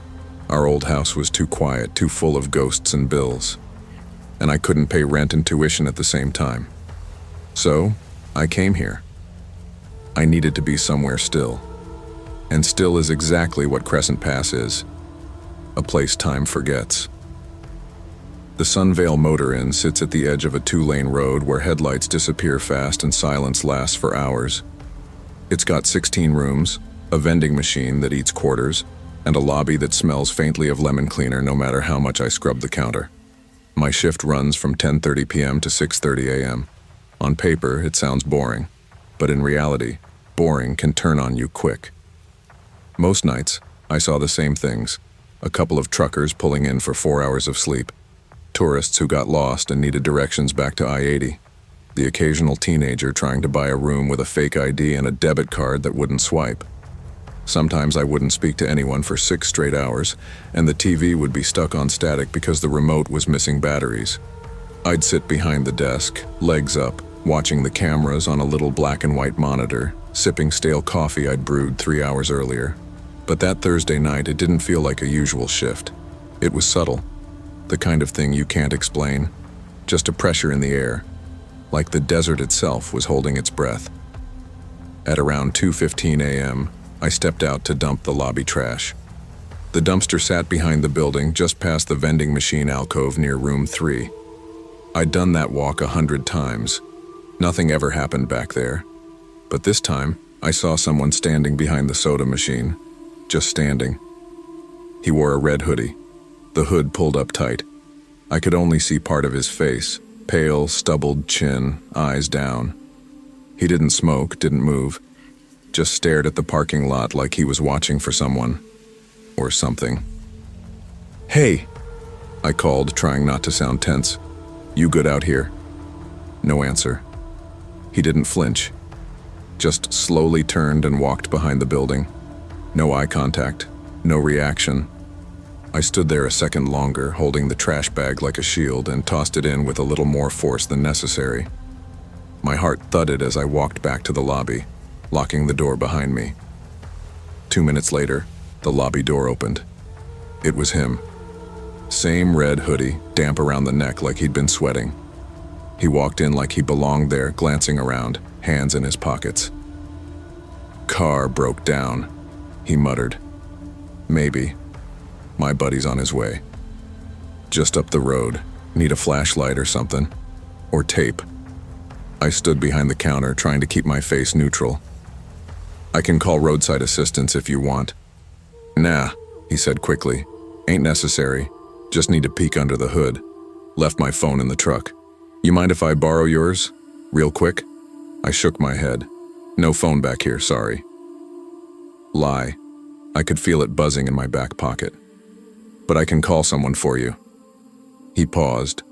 Speaker 1: Our old house was too quiet, too full of ghosts and bills. And I couldn't pay rent and tuition at the same time. So, I came here. I needed to be somewhere still. And still is exactly what Crescent Pass is. A place time forgets. The Sunvale Motor Inn sits at the edge of a two-lane road where headlights disappear fast and silence lasts for hours. It's got 16 rooms, a vending machine that eats quarters, and a lobby that smells faintly of lemon cleaner no matter how much I scrub the counter. My shift runs from 10:30 p.m. to 6:30 a.m. On paper, it sounds boring, but in reality, boring can turn on you quick. Most nights, I saw the same things. A couple of truckers pulling in for 4 hours of sleep, tourists who got lost and needed directions back to I-80, the occasional teenager trying to buy a room with a fake ID and a debit card that wouldn't swipe. Sometimes I wouldn't speak to anyone for 6 straight hours, and the TV would be stuck on static because the remote was missing batteries. I'd sit behind the desk, legs up, watching the cameras on a little black and white monitor, sipping stale coffee I'd brewed 3 hours earlier. But that Thursday night, it didn't feel like a usual shift. It was subtle, the kind of thing you can't explain, just a pressure in the air, like the desert itself was holding its breath. At around 2:15 a.m., I stepped out to dump the lobby trash. The dumpster sat behind the building, just past the vending machine alcove near room 3. I'd done that walk 100 times. Nothing ever happened back there. But this time, I saw someone standing behind the soda machine. Just standing. He wore a red hoodie, the hood pulled up tight. I could only see part of his face, pale, stubbled chin, eyes down. He didn't smoke, didn't move, just stared at the parking lot like he was watching for someone. Or something. "Hey," I called, trying not to sound tense. "You good out here?" No answer. He didn't flinch, just slowly turned and walked behind the building. No eye contact, no reaction. I stood there a second longer, holding the trash bag like a shield, and tossed it in with a little more force than necessary. My heart thudded as I walked back to the lobby, locking the door behind me. 2 minutes later, the lobby door opened. It was him. Same red hoodie, damp around the neck like he'd been sweating. He walked in like he belonged there, glancing around, hands in his pockets. "Car broke down," he muttered. "Maybe. My buddy's on his way. Just up the road. Need a flashlight or something. Or tape." I stood behind the counter, trying to keep my face neutral. "I can call roadside assistance if you want." "Nah," he said quickly. "Ain't necessary. Just need to peek under the hood. Left my phone in the truck. You mind if I borrow yours? Real quick?" I shook my head. "No phone back here, sorry." Lie. I could feel it buzzing in my back pocket. "But I can call someone for you." He paused.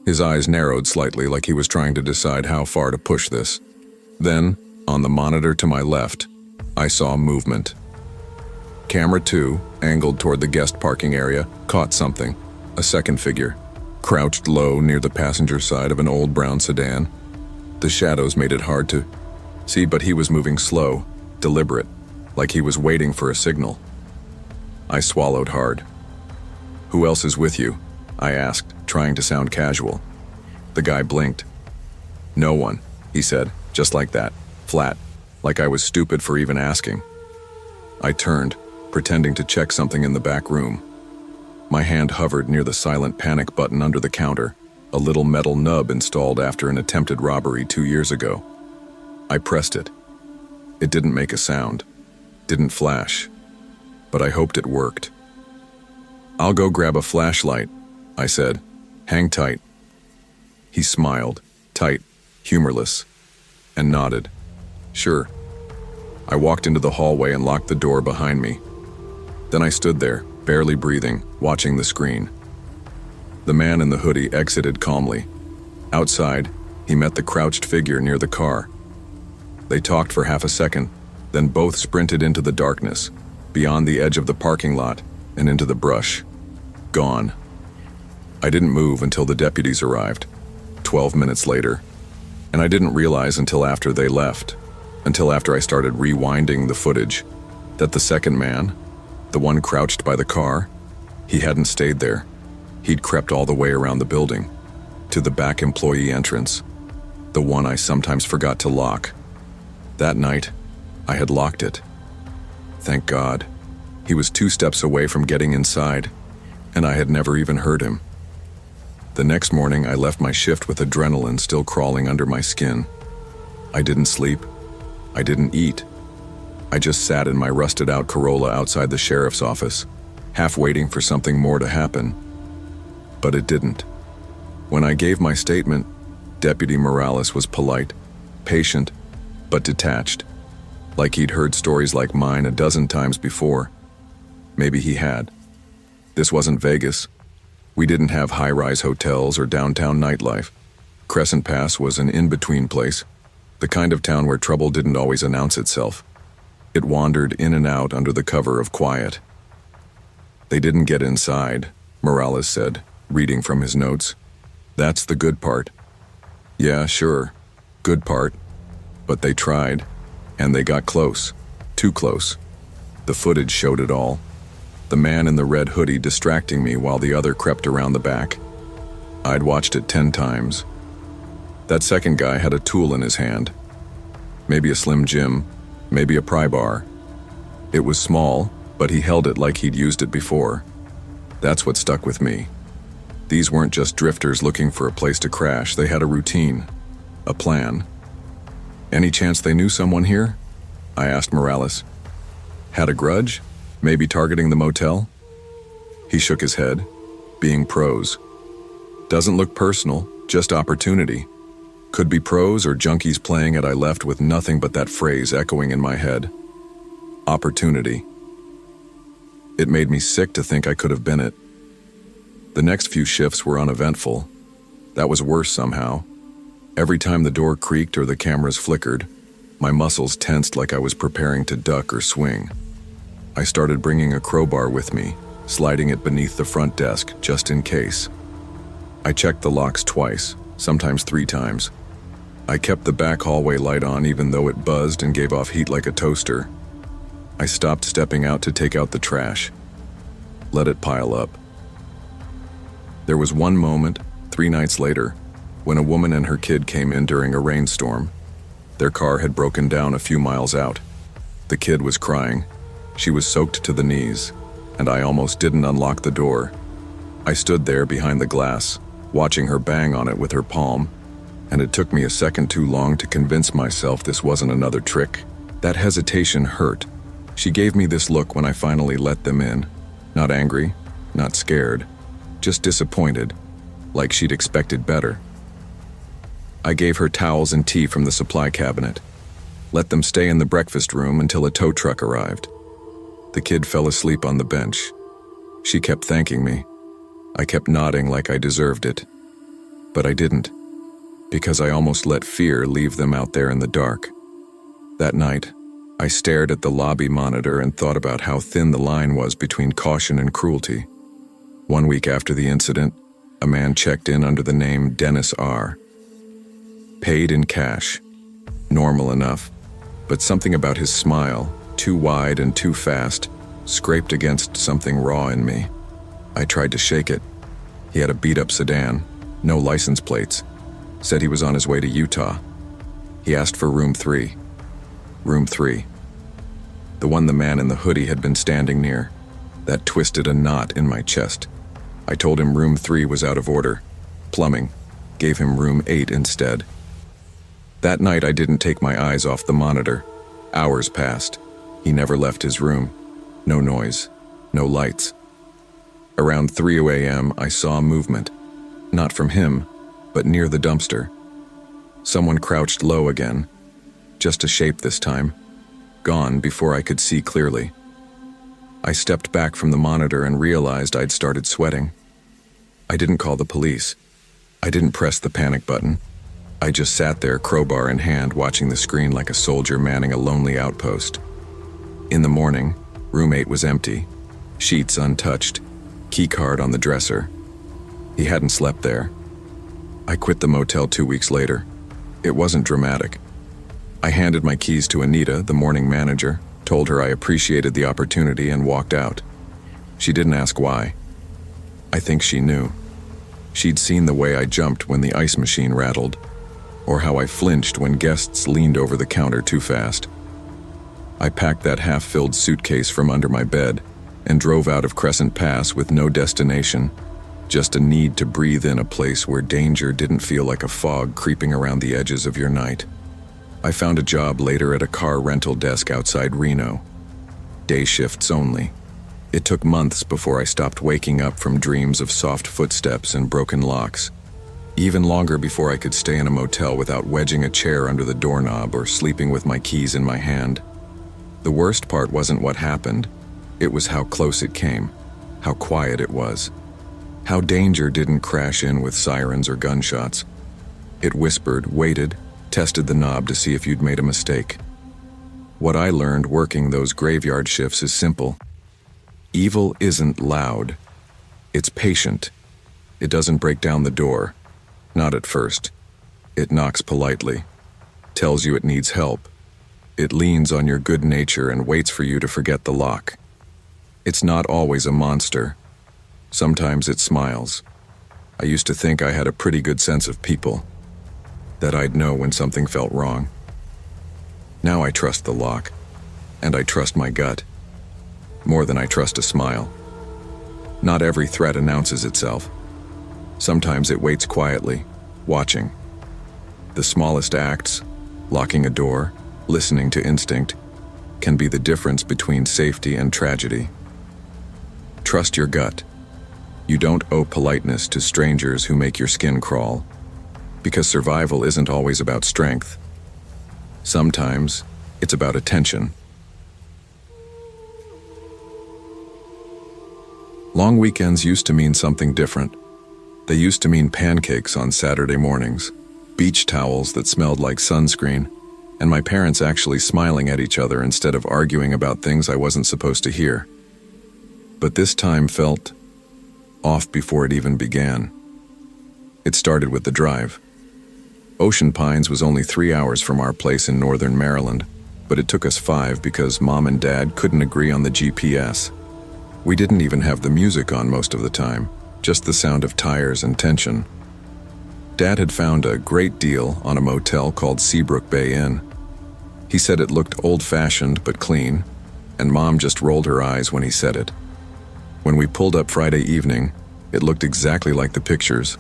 Speaker 1: His eyes narrowed slightly like he was trying to decide how far to push this. Then, on the monitor to my left, I saw movement. Camera 2, angled toward the guest parking area, caught something. A second figure, crouched low near the passenger side of an old brown sedan. The shadows made it hard to see, but he was moving slow, deliberate, like he was waiting for a signal. I swallowed hard. "Who else is with you?" I asked, trying to sound casual. The guy blinked. "No one," he said, just like that, flat, like I was stupid for even asking. I turned, pretending to check something in the back room. My hand hovered near the silent panic button under the counter, a little metal nub installed after an attempted robbery 2 years ago. I pressed it. It didn't make a sound, didn't flash, but I hoped it worked. "I'll go grab a flashlight," I said. "Hang tight." He smiled, tight, humorless, and nodded. "Sure." I walked into the hallway and locked the door behind me. Then I stood there, barely breathing, watching the screen. The man in the hoodie exited calmly. Outside, he met the crouched figure near the car. They talked for half a second, then both sprinted into the darkness, beyond the edge of the parking lot and into the brush. Gone. I didn't move until the deputies arrived, 12 minutes later, and I didn't realize until after they left, until after I started rewinding the footage, that the second man, the one crouched by the car, he hadn't stayed there. He'd crept all the way around the building, to the back employee entrance, the one I sometimes forgot to lock. That night, I had locked it. Thank God. He was 2 steps away from getting inside, and I had never even heard him. The next morning, I left my shift with adrenaline still crawling under my skin. I didn't sleep. I didn't eat. I just sat in my rusted-out Corolla outside the sheriff's office, half waiting for something more to happen. But it didn't. When I gave my statement, Deputy Morales was polite, patient, but detached, like he'd heard stories like mine a dozen times before. Maybe he had. This wasn't Vegas. We didn't have high-rise hotels or downtown nightlife. Crescent Pass was an in-between place, the kind of town where trouble didn't always announce itself. It wandered in and out under the cover of quiet. "They didn't get inside," Morales said, reading from his notes. "That's the good part." Yeah, sure, good part. But they tried, and they got close, too close. The footage showed it all. The man in the red hoodie distracting me while the other crept around the back. I'd watched it 10 times. That second guy had a tool in his hand. Maybe a Slim Jim, maybe a pry bar. It was small, but he held it like he'd used it before. That's what stuck with me. These weren't just drifters looking for a place to crash. They had a routine, a plan. "Any chance they knew someone here?" I asked Morales. "Had a grudge? Maybe targeting the motel?" He shook his head, being pros. "Doesn't look personal, just opportunity. Could be pros or junkies playing it." I left with nothing but that phrase echoing in my head. Opportunity. It made me sick to think I could have been it. The next few shifts were uneventful. That was worse somehow. Every time the door creaked or the cameras flickered, my muscles tensed like I was preparing to duck or swing. I started bringing a crowbar with me, sliding it beneath the front desk just in case. I checked the locks twice, sometimes 3 times. I kept the back hallway light on even though it buzzed and gave off heat like a toaster. I stopped stepping out to take out the trash. Let it pile up. There was one moment, 3 nights later, when a woman and her kid came in during a rainstorm. Their car had broken down a few miles out. The kid was crying. She was soaked to the knees, and I almost didn't unlock the door. I stood there behind the glass, watching her bang on it with her palm, and it took me a second too long to convince myself this wasn't another trick. That hesitation hurt. She gave me this look when I finally let them in. Not angry, not scared, just disappointed, like she'd expected better. I gave her towels and tea from the supply cabinet. Let them stay in the breakfast room until a tow truck arrived. The kid fell asleep on the bench. She kept thanking me. I kept nodding like I deserved it. But I didn't, because I almost let fear leave them out there in the dark. That night, I stared at the lobby monitor and thought about how thin the line was between caution and cruelty. 1 week after the incident, a man checked in under the name Dennis R. Paid in cash. Normal enough, but something about his smile, too wide and too fast, scraped against something raw in me. I tried to shake it. He had a beat-up sedan, no license plates. Said he was on his way to Utah. He asked for room 3. Room 3. The one the man in the hoodie had been standing near. That twisted a knot in my chest. I told him room 3 was out of order. Plumbing. Gave him room 8 instead. That night I didn't take my eyes off the monitor. Hours passed. He never left his room. No noise. No lights. Around 3 a.m. I saw movement. Not from him, but near the dumpster. Someone crouched low again. Just a shape this time. Gone before I could see clearly. I stepped back from the monitor and realized I'd started sweating. I didn't call the police. I didn't press the panic button. I just sat there, crowbar in hand, watching the screen like a soldier manning a lonely outpost. In the morning, room 8 was empty. Sheets untouched. Keycard on the dresser. He hadn't slept there. I quit the motel 2 weeks later. It wasn't dramatic. I handed my keys to Anita, the morning manager, told her I appreciated the opportunity, and walked out. She didn't ask why. I think she knew. She'd seen the way I jumped when the ice machine rattled, or how I flinched when guests leaned over the counter too fast. I packed that half-filled suitcase from under my bed and drove out of Crescent Pass with no destination, just a need to breathe in a place where danger didn't feel like a fog creeping around the edges of your night. I found a job later at a car rental desk outside Reno. Day shifts only. It took months before I stopped waking up from dreams of soft footsteps and broken locks. Even longer before I could stay in a motel without wedging a chair under the doorknob or sleeping with my keys in my hand. The worst part wasn't what happened. It was how close it came, how quiet it was, how danger didn't crash in with sirens or gunshots. It whispered, waited, tested the knob to see if you'd made a mistake. What I learned working those graveyard shifts is simple. Evil isn't loud. It's patient. It doesn't break down the door. Not at first. It knocks politely, tells you it needs help. It leans on your good nature and waits for you to forget the lock. It's not always a monster. Sometimes it smiles. I used to think I had a pretty good sense of people, that I'd know when something felt wrong. Now I trust the lock, and I trust my gut, more than I trust a smile. Not every threat announces itself. Sometimes it waits quietly, watching. The smallest acts, locking a door, listening to instinct, can be the difference between safety and tragedy. Trust your gut. You don't owe politeness to strangers who make your skin crawl, because survival isn't always about strength. Sometimes it's about attention. Long weekends used to mean something different. They used to mean pancakes on Saturday mornings, beach towels that smelled like sunscreen, and my parents actually smiling at each other instead of arguing about things I wasn't supposed to hear. But this time felt off before it even began. It started with the drive. Ocean Pines was only 3 hours from our place in northern Maryland, but it took us 5 because Mom and Dad couldn't agree on the GPS. We didn't even have the music on most of the time, just the sound of tires and tension. Dad had found a great deal on a motel called Seabrook Bay Inn. He said it looked old-fashioned but clean, and Mom just rolled her eyes when he said it. When we pulled up Friday evening, it looked exactly like the pictures.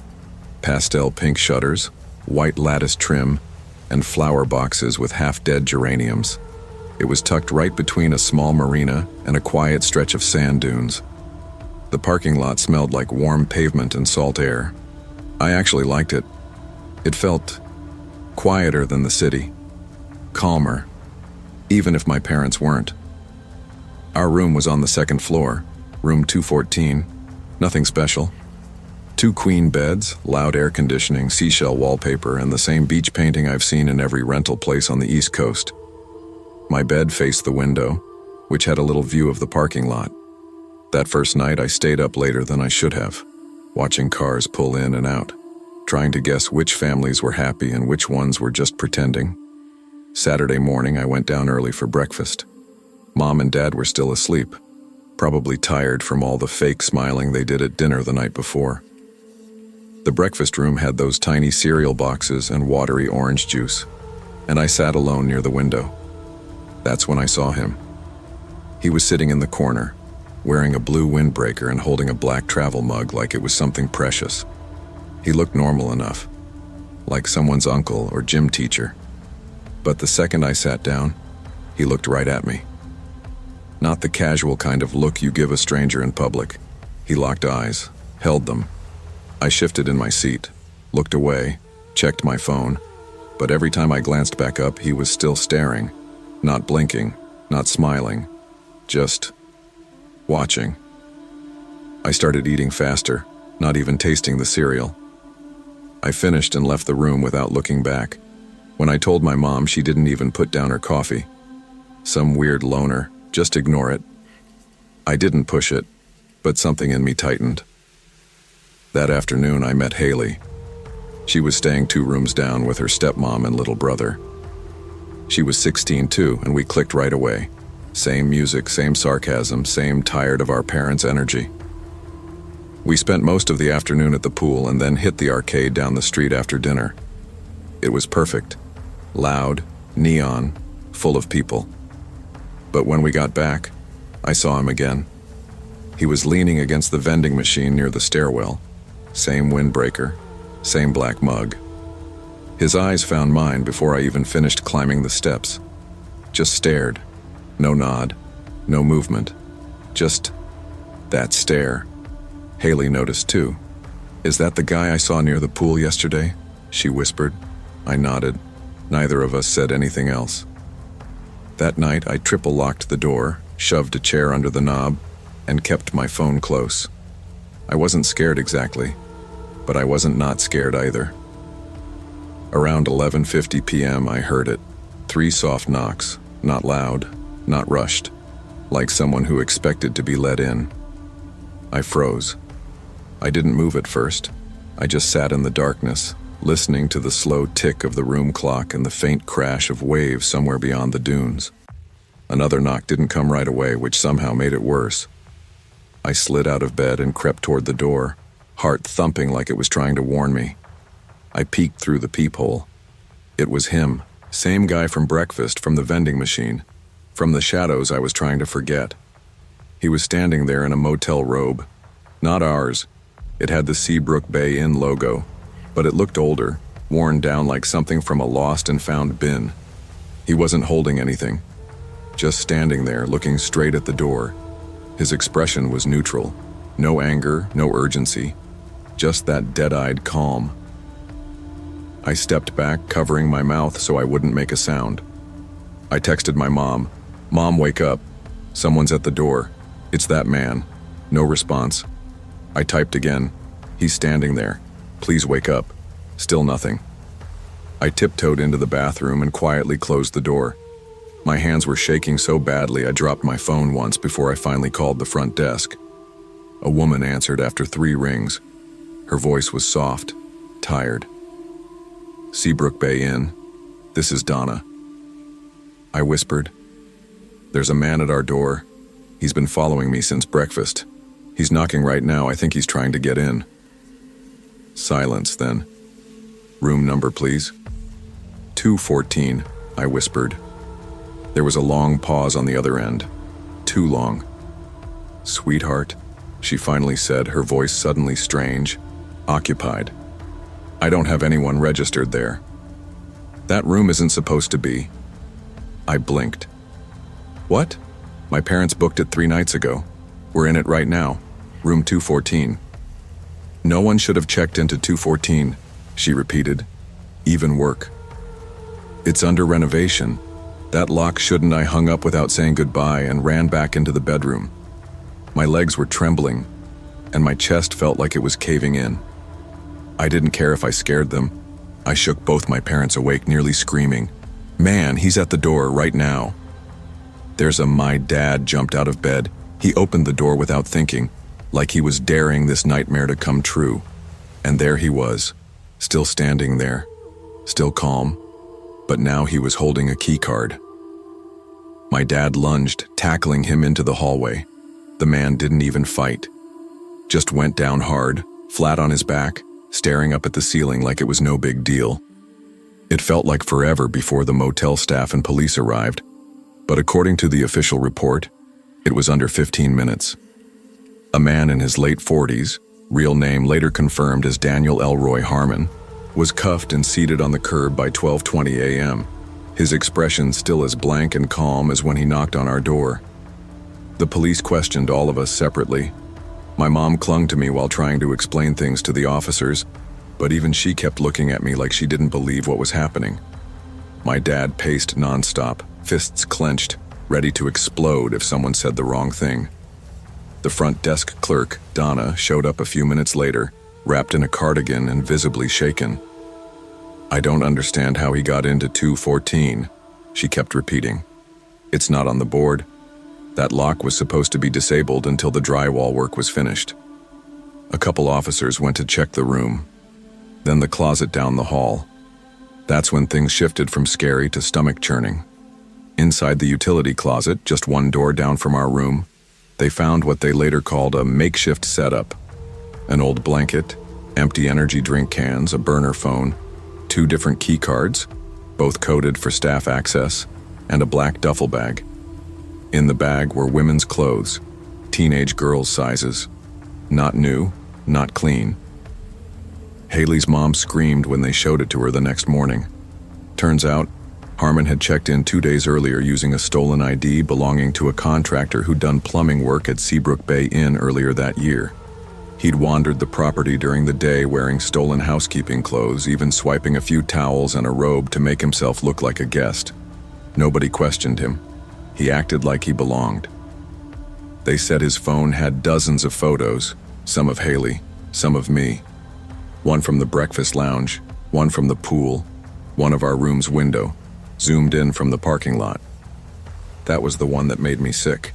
Speaker 1: Pastel pink shutters, white lattice trim, and flower boxes with half-dead geraniums. It was tucked right between a small marina and a quiet stretch of sand dunes. The parking lot smelled like warm pavement and salt air. I actually liked it. It felt quieter than the city, calmer, even if my parents weren't. Our room was on the second floor, room 214, nothing special. 2 queen beds, loud air conditioning, seashell wallpaper, and the same beach painting I've seen in every rental place on the East Coast. My bed faced the window, which had a little view of the parking lot. That first night I stayed up later than I should have, watching cars pull in and out, trying to guess which families were happy and which ones were just pretending. Saturday morning I went down early for breakfast. Mom and Dad were still asleep, probably tired from all the fake smiling they did at dinner the night before. The breakfast room had those tiny cereal boxes and watery orange juice, and I sat alone near the window. That's when I saw him. He was sitting in the corner, wearing a blue windbreaker and holding a black travel mug like it was something precious. He looked normal enough, like someone's uncle or gym teacher. But the second I sat down, he looked right at me. Not the casual kind of look you give a stranger in public. He locked eyes, held them. I shifted in my seat, looked away, checked my phone, but every time I glanced back up, he was still staring, not blinking, not smiling, just watching. I started eating faster, not even tasting the cereal. I finished and left the room without looking back. When I told my mom, she didn't even put down her coffee. Some weird loner, just ignore it. I didn't push it, but something in me tightened. That afternoon, I met Haley. She was staying 2 rooms down with her stepmom and little brother. She was 16 too, and we clicked right away. Same music, same sarcasm, same tired of our parents' energy. We spent most of the afternoon at the pool and then hit the arcade down the street after dinner. It was perfect. Loud, neon, full of people. But when we got back, I saw him again. He was leaning against the vending machine near the stairwell. Same windbreaker, same black mug. His eyes found mine before I even finished climbing the steps. Just stared. No nod, no movement. Just that stare. Haley noticed too. "Is that the guy I saw near the pool yesterday?" she whispered. I nodded. Neither of us said anything else. That night, I triple-locked the door, shoved a chair under the knob, and kept my phone close. I wasn't scared exactly, but I wasn't not scared either. Around 11:50 p.m., I heard it. 3 soft knocks, not loud, not rushed, like someone who expected to be let in. I froze. I didn't move at first. I just sat in the darkness, listening to the slow tick of the room clock and the faint crash of waves somewhere beyond the dunes. Another knock didn't come right away, which somehow made it worse. I slid out of bed and crept toward the door, heart thumping like it was trying to warn me. I peeked through the peephole. It was him, same guy from breakfast, from the vending machine, from the shadows I was trying to forget. He was standing there in a motel robe. Not ours. It had the Seabrook Bay Inn logo, but it looked older, worn down like something from a lost and found bin. He wasn't holding anything, just standing there looking straight at the door. His expression was neutral. No anger, no urgency, just that dead-eyed calm. I stepped back, covering my mouth so I wouldn't make a sound. I texted my mom. "Mom, wake up. Someone's at the door. It's that man." No response. I typed again. "He's standing there. Please wake up." Still nothing. I tiptoed into the bathroom and quietly closed the door. My hands were shaking so badly I dropped my phone once before I finally called the front desk. A woman answered after 3 rings. Her voice was soft, tired. "Seabrook Bay Inn. This is Donna." I whispered. "There's a man at our door. He's been following me since breakfast. He's knocking right now. I think he's trying to get in." Silence then. "Room number, please." 214, I whispered. There was a long pause on the other end. Too long. "Sweetheart," she finally said, her voice suddenly strange. "Occupied. I don't have anyone registered there. That room isn't supposed to be." I blinked. "What? My parents booked it 3 nights ago. We're in it right now. Room 214. "No one should have checked into 214, she repeated. "Even work. It's under renovation. That lock shouldn't." I hung up without saying goodbye and ran back into the bedroom. My legs were trembling, and my chest felt like it was caving in. I didn't care if I scared them. I shook both my parents awake, nearly screaming, "Man, he's at the door right now." My dad jumped out of bed. He opened the door without thinking, like he was daring this nightmare to come true. And there he was, still standing there, still calm, but now he was holding a key card. My dad lunged, tackling him into the hallway. The man didn't even fight. Just went down hard, flat on his back, staring up at the ceiling like it was no big deal. It felt like forever before the motel staff and police arrived, but according to the official report, It was under 15 minutes. A man in his late 40s, real name later confirmed as Daniel Elroy Harmon, was cuffed and seated on the curb by 12:20 a.m., his expression still as blank and calm as when he knocked on our door. The police questioned all of us separately. My mom clung to me while trying to explain things to the officers, but even she kept looking at me like she didn't believe what was happening. My dad paced nonstop, fists clenched, ready to explode if someone said the wrong thing. The front desk clerk, Donna, showed up a few minutes later, wrapped in a cardigan and visibly shaken. "I don't understand how he got into 214, she kept repeating. "It's not on the board. That lock was supposed to be disabled until the drywall work was finished." A couple officers went to check the room, then the closet down the hall. That's when things shifted from scary to stomach-churning. Inside the utility closet, just one door down from our room, they found what they later called a makeshift setup. An old blanket, empty energy drink cans, a burner phone, 2 different key cards, both coded for staff access, and a black duffel bag. In the bag were women's clothes, teenage girls' sizes. Not new, not clean. Haley's mom screamed when they showed it to her the next morning. Turns out, Harmon had checked in 2 days earlier using a stolen ID belonging to a contractor who'd done plumbing work at Seabrook Bay Inn earlier that year. He'd wandered the property during the day wearing stolen housekeeping clothes, even swiping a few towels and a robe to make himself look like a guest. Nobody questioned him. He acted like he belonged. They said his phone had dozens of photos, some of Haley, some of me. One from the breakfast lounge, one from the pool, one of our room's window, zoomed in from the parking lot. That was the one that made me sick.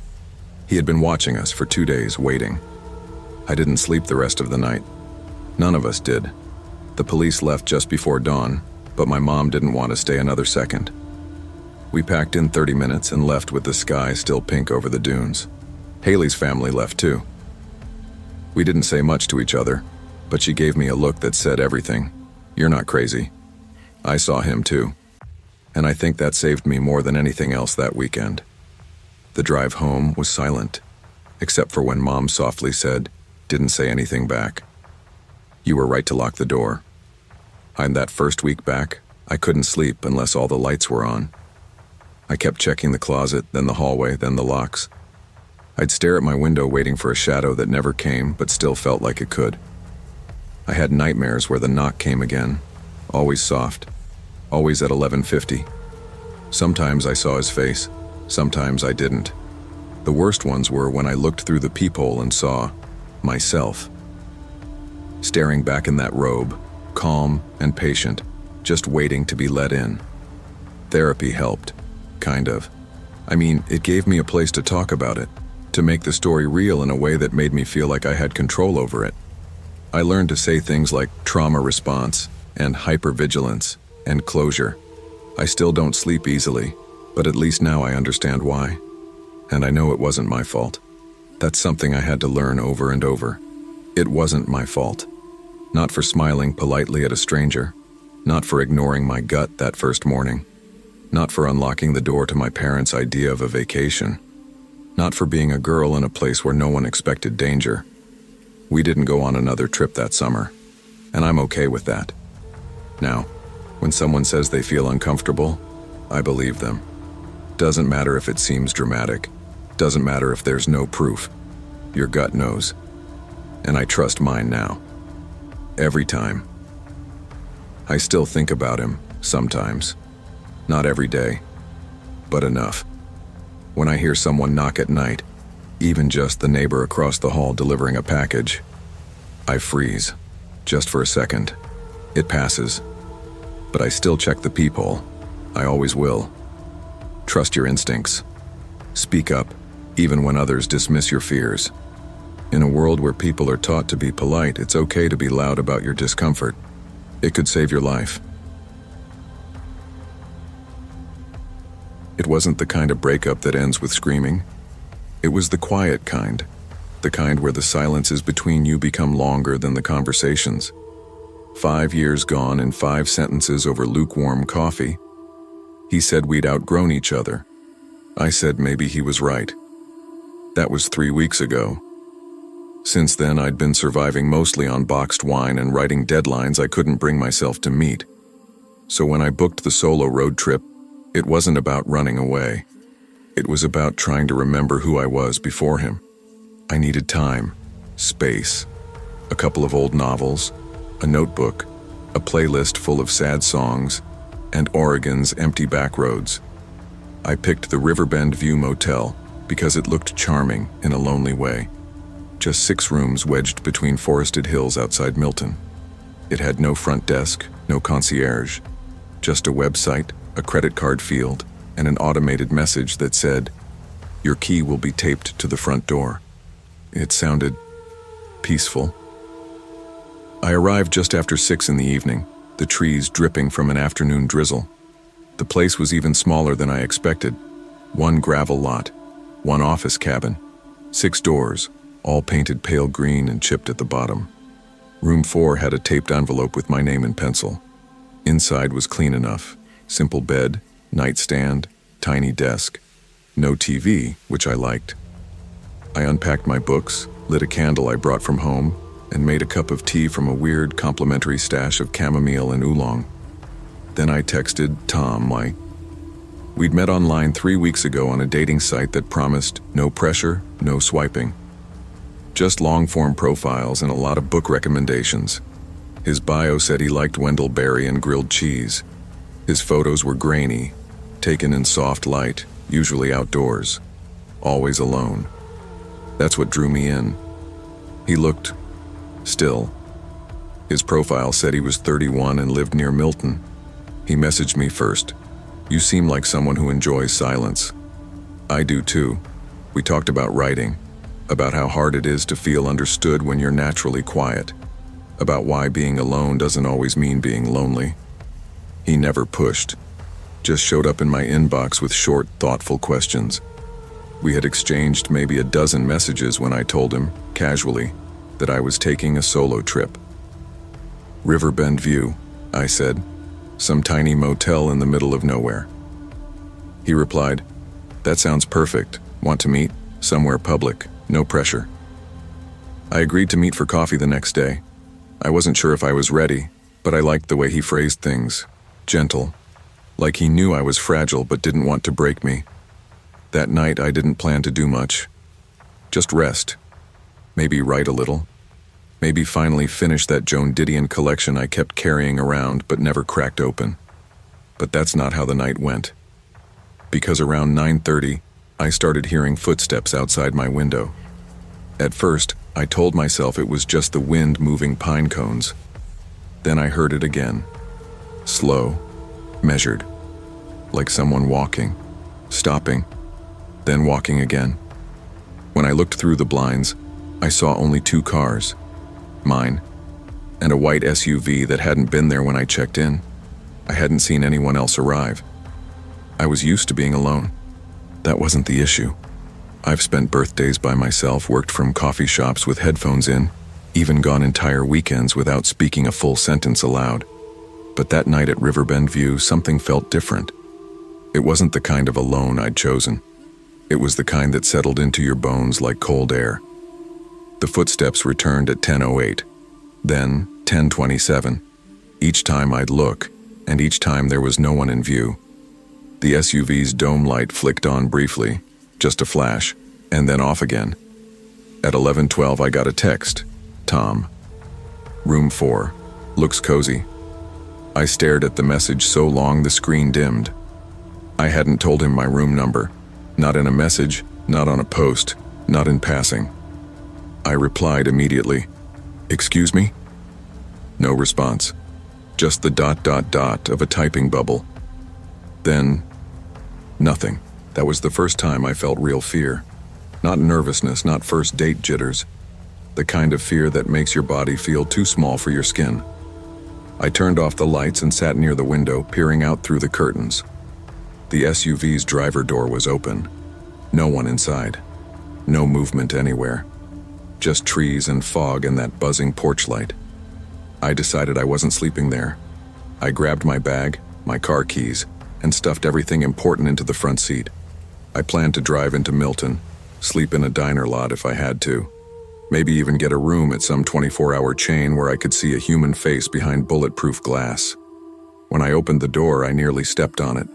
Speaker 1: He had been watching us for 2 days, waiting. I didn't sleep the rest of the night. None of us did. The police left just before dawn, but my mom didn't want to stay another second. We packed in 30 minutes and left with the sky still pink over the dunes. Haley's family left too. We didn't say much to each other, but she gave me a look that said everything. "You're not crazy." I saw him too. And I think that saved me more than anything else that weekend. The drive home was silent, except for when Mom softly said, "Didn't say anything back. You were right to lock the door." And that first week back, I couldn't sleep unless all the lights were on. I kept checking the closet, then the hallway, then the locks. I'd stare at my window waiting for a shadow that never came but still felt like it could. I had nightmares where the knock came again, always soft, always at 11:50. Sometimes I saw his face, sometimes I didn't. The worst ones were when I looked through the peephole and saw myself. Staring back in that robe, calm and patient, just waiting to be let in. Therapy helped, kind of. I mean, it gave me a place to talk about it, to make the story real in a way that made me feel like I had control over it. I learned to say things like trauma response and hypervigilance and closure. I still don't sleep easily, but at least now I understand why. And I know it wasn't my fault. That's something I had to learn over and over. It wasn't my fault. Not for smiling politely at a stranger. Not for ignoring my gut that first morning. Not for unlocking the door to my parents' idea of a vacation. Not for being a girl in a place where no one expected danger. We didn't go on another trip that summer, and I'm okay with that. Now, when someone says they feel uncomfortable, I believe them. Doesn't matter if it seems dramatic. Doesn't matter if there's no proof. Your gut knows. And I trust mine now. Every time. I still think about him, sometimes. Not every day, but enough. When I hear someone knock at night, even just the neighbor across the hall delivering a package, I freeze, just for a second. It passes, but I still check the peephole. I always will. Trust your instincts. Speak up, even when others dismiss your fears. In a world where people are taught to be polite, it's okay to be loud about your discomfort. It could save your life. It wasn't the kind of breakup that ends with screaming. It was the quiet kind, the kind where the silences between you become longer than the conversations. 5 years gone in 5 sentences over lukewarm coffee. He said we'd outgrown each other. I said maybe he was right. That was 3 weeks ago. Since then, I'd been surviving mostly on boxed wine and writing deadlines I couldn't bring myself to meet. So when I booked the solo road trip, it wasn't about running away. It was about trying to remember who I was before him. I needed time, space, a couple of old novels, a notebook, a playlist full of sad songs, and Oregon's empty back roads. I picked the Riverbend View Motel because it looked charming in a lonely way. Just 6 rooms wedged between forested hills outside Milton. It had no front desk, no concierge, just a website, a credit card field, and an automated message that said, "Your key will be taped to the front door." It sounded peaceful. I arrived just after 6 in the evening, the trees dripping from an afternoon drizzle. The place was even smaller than I expected. 1 gravel lot, 1 office cabin, 6 doors, all painted pale green and chipped at the bottom. Room 4 had a taped envelope with my name in pencil. Inside was clean enough. Simple bed, nightstand, tiny desk. No TV, which I liked. I unpacked my books, lit a candle I brought from home, and made a cup of tea from a weird complimentary stash of chamomile and oolong. Then I texted Tom, we'd met online 3 weeks ago on a dating site that promised no pressure, no swiping. Just long-form profiles and a lot of book recommendations. His bio said he liked Wendell Berry and grilled cheese. His photos were grainy, taken in soft light, usually outdoors. Always alone. That's what drew me in. He looked still. His profile said he was 31 and lived near Milton. He messaged me first. "You seem like someone who enjoys silence." I do too. We talked about writing, about how hard it is to feel understood when you're naturally quiet, about why being alone doesn't always mean being lonely. He never pushed, just showed up in my inbox with short, thoughtful questions. We had exchanged maybe a dozen messages when I told him, casually, that I was taking a solo trip. "Riverbend View," I said, "some tiny motel in the middle of nowhere." He replied, "That sounds perfect. Want to meet? Somewhere public, no pressure." I agreed to meet for coffee the next day. I wasn't sure if I was ready, but I liked the way he phrased things. Gentle. Like he knew I was fragile but didn't want to break me. That night I didn't plan to do much. Just rest. Maybe write a little. Maybe finally finish that Joan Didion collection I kept carrying around but never cracked open. But that's not how the night went. Because around 9:30, I started hearing footsteps outside my window. At first, I told myself it was just the wind moving pine cones. Then I heard it again. Slow, measured, like someone walking, stopping, then walking again. When I looked through the blinds, I saw only 2 cars, mine, and a white SUV that hadn't been there when I checked in. I hadn't seen anyone else arrive. I was used to being alone. That wasn't the issue. I've spent birthdays by myself, worked from coffee shops with headphones in, even gone entire weekends without speaking a full sentence aloud. But that night at Riverbend View, something felt different. It wasn't the kind of alone I'd chosen. It was the kind that settled into your bones like cold air. The footsteps returned at 10:08, then 10:27. Each time I'd look, and each time there was no one in view. The SUV's dome light flicked on briefly, just a flash, and then off again. At 11:12 I got a text. Tom. Room 4. Looks cozy. I stared at the message so long the screen dimmed. I hadn't told him my room number. Not in a message, not on a post, not in passing. I replied immediately. "Excuse me?" No response. Just the ... of a typing bubble. Then, nothing. That was the first time I felt real fear. Not nervousness, not first date jitters. The kind of fear that makes your body feel too small for your skin. I turned off the lights and sat near the window, peering out through the curtains. The SUV's driver door was open. No one inside. No movement anywhere. Just trees and fog and that buzzing porch light. I decided I wasn't sleeping there. I grabbed my bag, my car keys, and stuffed everything important into the front seat. I planned to drive into Milton, sleep in a diner lot if I had to. Maybe even get a room at some 24-hour chain where I could see a human face behind bulletproof glass. When I opened the door, I nearly stepped on it.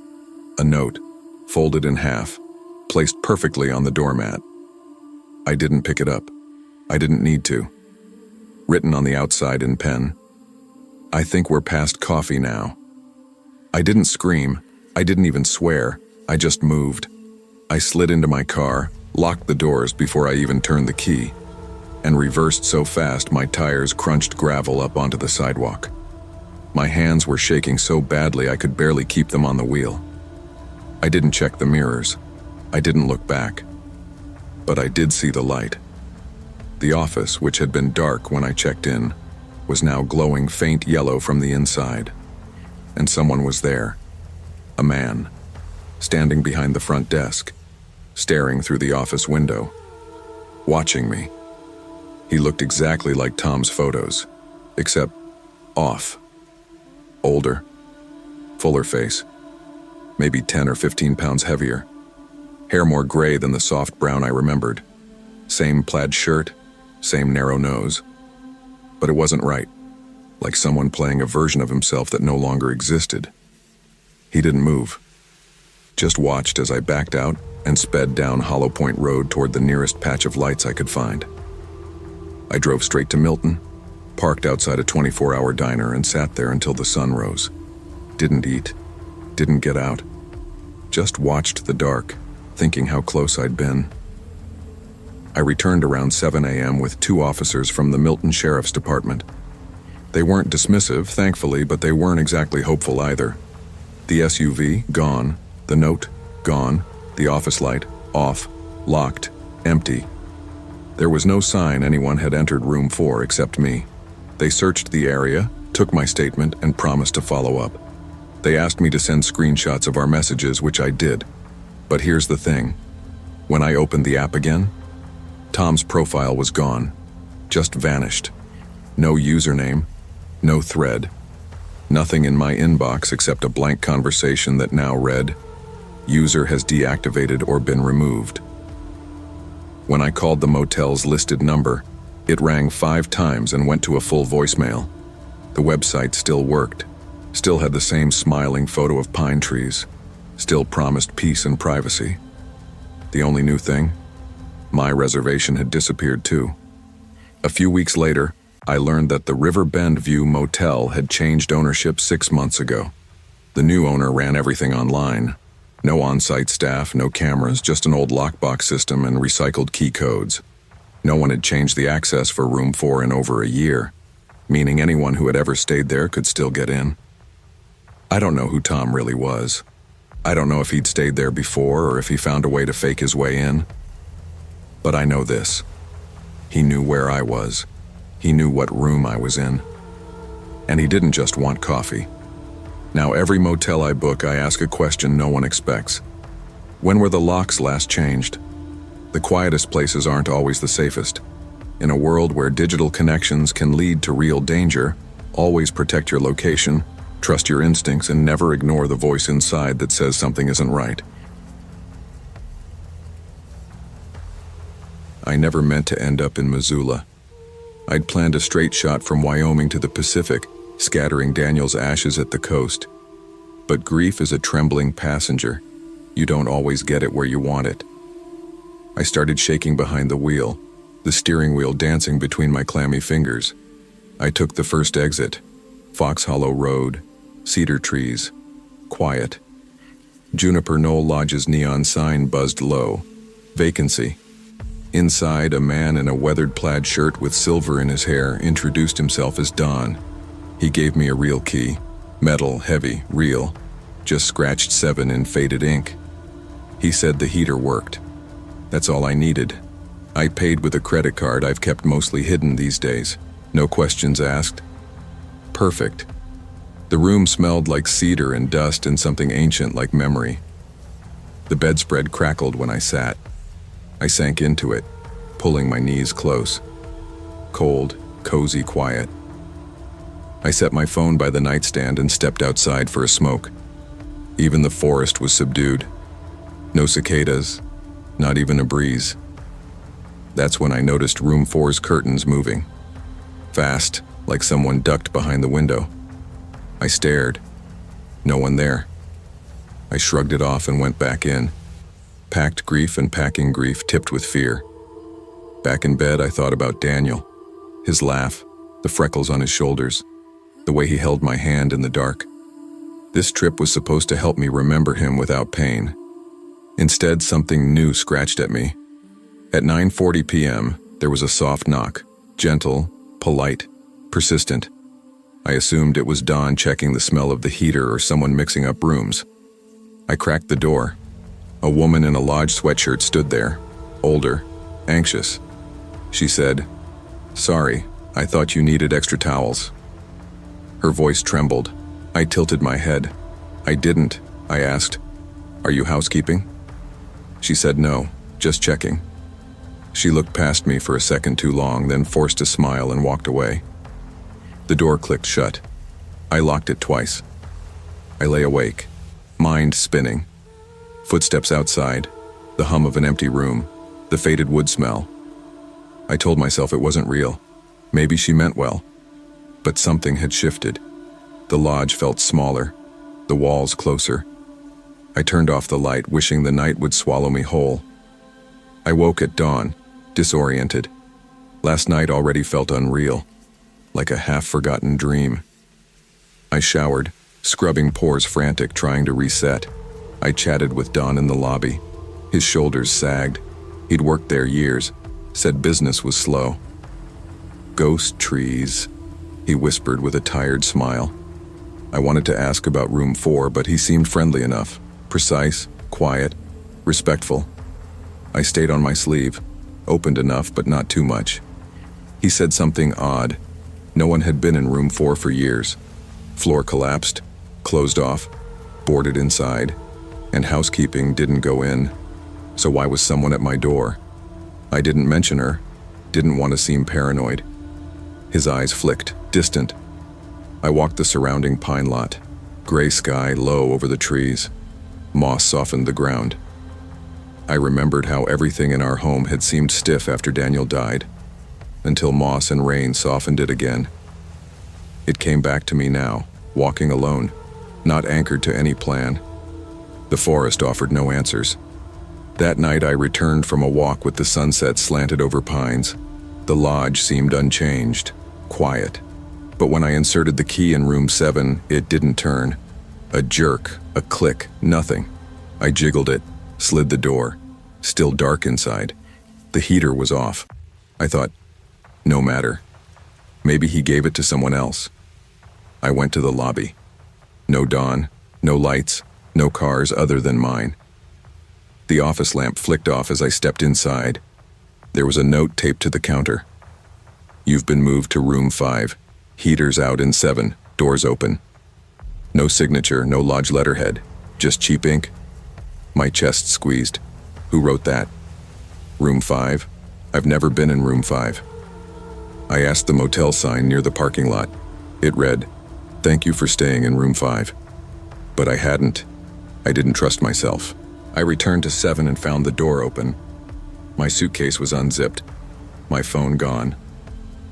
Speaker 1: A note, folded in half, placed perfectly on the doormat. I didn't pick it up. I didn't need to. Written on the outside in pen, "I think we're past coffee now." I didn't scream. I didn't even swear. I just moved. I slid into my car, locked the doors before I even turned the key, and reversed so fast my tires crunched gravel up onto the sidewalk. My hands were shaking so badly I could barely keep them on the wheel. I didn't check the mirrors. I didn't look back. But I did see the light. The office, which had been dark when I checked in, was now glowing faint yellow from the inside. And someone was there. A man, standing behind the front desk, staring through the office window, watching me. He looked exactly like Tom's photos, except off. Older, fuller face, maybe 10 or 15 pounds heavier. Hair more gray than the soft brown I remembered. Same plaid shirt, same narrow nose. But it wasn't right, like someone playing a version of himself that no longer existed. He didn't move, just watched as I backed out and sped down Hollow Point Road toward the nearest patch of lights I could find. I drove straight to Milton, parked outside a 24-hour diner and sat there until the sun rose. Didn't eat, didn't get out, just watched the dark, thinking how close I'd been. I returned around 7 a.m. with 2 officers from the Milton Sheriff's Department. They weren't dismissive, thankfully, but they weren't exactly hopeful either. The SUV, gone. The note, gone. The office light, off. Locked. Empty. There was no sign anyone had entered room 4 except me. They searched the area, took my statement, and promised to follow up. They asked me to send screenshots of our messages, which I did. But here's the thing. When I opened the app again, Tom's profile was gone. Just vanished. No username. No thread. Nothing in my inbox except a blank conversation that now read, "User has deactivated or been removed." When I called the motel's listed number, it rang 5 times and went to a full voicemail. The website still worked, still had the same smiling photo of pine trees, still promised peace and privacy. The only new thing? My reservation had disappeared too. A few weeks later, I learned that the River Bend View Motel had changed ownership 6 months ago. The new owner ran everything online. No on-site staff, no cameras, just an old lockbox system and recycled key codes. No one had changed the access for room 4 in over a year, meaning anyone who had ever stayed there could still get in. I don't know who Tom really was. I don't know if he'd stayed there before or if he found a way to fake his way in. But I know this. He knew where I was. He knew what room I was in. And he didn't just want coffee. Now every motel I book, I ask a question no one expects. When were the locks last changed? The quietest places aren't always the safest. In a world where digital connections can lead to real danger, always protect your location, trust your instincts, and never ignore the voice inside that says something isn't right. I never meant to end up in Missoula. I'd planned a straight shot from Wyoming to the Pacific, scattering Daniel's ashes at the coast. But grief is a trembling passenger. You don't always get it where you want it. I started shaking behind the wheel, the steering wheel dancing between my clammy fingers. I took the first exit, Fox Hollow Road, cedar trees, quiet. Juniper Knoll Lodge's neon sign buzzed low, Vacancy. Inside, a man in a weathered plaid shirt with silver in his hair introduced himself as Don. He gave me a real key, metal, heavy, real, just scratched 7 in faded ink. He said the heater worked. That's all I needed. I paid with a credit card I've kept mostly hidden these days. No questions asked. Perfect. The room smelled like cedar and dust and something ancient like memory. The bedspread crackled when I sat. I sank into it, pulling my knees close. Cold, cozy quiet. I set my phone by the nightstand and stepped outside for a smoke. Even the forest was subdued. No cicadas, not even a breeze. That's when I noticed room 4's curtains moving. Fast, like someone ducked behind the window. I stared. No one there. I shrugged it off and went back in. Packed grief and packing grief tipped with fear. Back in bed, I thought about Daniel. His laugh, the freckles on his shoulders, the way he held my hand in the dark. This trip was supposed to help me remember him without pain. Instead, something new scratched at me. At 9:40 p.m., there was a soft knock, gentle, polite, persistent. I assumed it was Dawn checking the smell of the heater or someone mixing up rooms. I cracked the door. A woman in a lodge sweatshirt stood there, older, anxious. She said, "Sorry, I thought you needed extra towels." Her voice trembled. I tilted my head. "I didn't," I asked. "Are you housekeeping?" She said no, just checking. She looked past me for a second too long, then forced a smile and walked away. The door clicked shut. I locked it twice. I lay awake, mind spinning. Footsteps outside, the hum of an empty room, the faded wood smell. I told myself it wasn't real. Maybe she meant well. But something had shifted. The lodge felt smaller, the walls closer. I turned off the light, wishing the night would swallow me whole. I woke at dawn, disoriented. Last night already felt unreal, like a half-forgotten dream. I showered, scrubbing pores frantic, trying to reset. I chatted with Don in the lobby. His shoulders sagged. He'd worked there years, said business was slow. "Ghost trees," he whispered with a tired smile. I wanted to ask about room 4, but he seemed friendly enough, precise, quiet, respectful. I stayed on my sleeve, opened enough but not too much. He said something odd. No one had been in room 4 for years. Floor collapsed, closed off, boarded inside, and housekeeping didn't go in. So why was someone at my door? I didn't mention her, didn't want to seem paranoid. His eyes flicked, distant. I walked the surrounding pine lot. Gray sky low over the trees. Moss softened the ground. I remembered how everything in our home had seemed stiff after Daniel died, until moss and rain softened it again. It came back to me now, walking alone, not anchored to any plan. The forest offered no answers. That night I returned from a walk with the sunset slanted over pines. The lodge seemed unchanged, quiet. But when I inserted the key in room 7, it didn't turn. A jerk, a click, nothing. I jiggled it, slid the door. Still dark inside. The heater was off. I thought, no matter. Maybe he gave it to someone else. I went to the lobby. No dawn, no lights, no cars other than mine. The office lamp flicked off as I stepped inside. There was a note taped to the counter. "You've been moved to room 5. Heaters out in 7, doors open." No signature, no lodge letterhead, just cheap ink. My chest squeezed. Who wrote that? Room 5? I've never been in room 5. I asked the motel sign near the parking lot. It read, "Thank you for staying in room 5. But I hadn't. I didn't trust myself. I returned to 7 and found the door open. My suitcase was unzipped. My phone gone.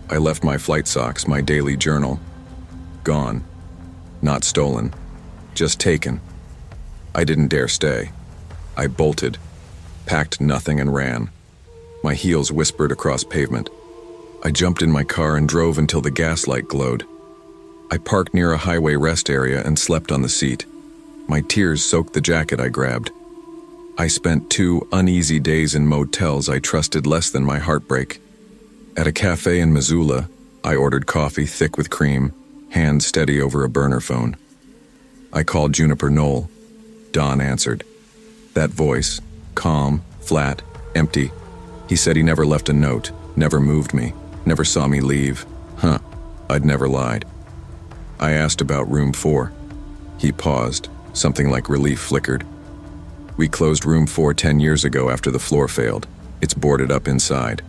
Speaker 1: I left my flight socks, my daily journal. Gone. Not stolen. Just taken. I didn't dare stay. I bolted, packed nothing and ran. My heels whispered across pavement. I jumped in my car and drove until the gas light glowed. I parked near a highway rest area and slept on the seat. My tears soaked the jacket I grabbed. I spent 2 uneasy days in motels I trusted less than my heartbreak. At a cafe in Missoula, I ordered coffee thick with cream, hand steady over a burner phone. I called Juniper Knoll. Don answered. That voice, calm, flat, empty. He said he never left a note, never moved me, never saw me leave. I'd never lied. I asked about room 4. He paused, something like relief flickered. We closed room 4 10 years ago after the floor failed. It's boarded up inside.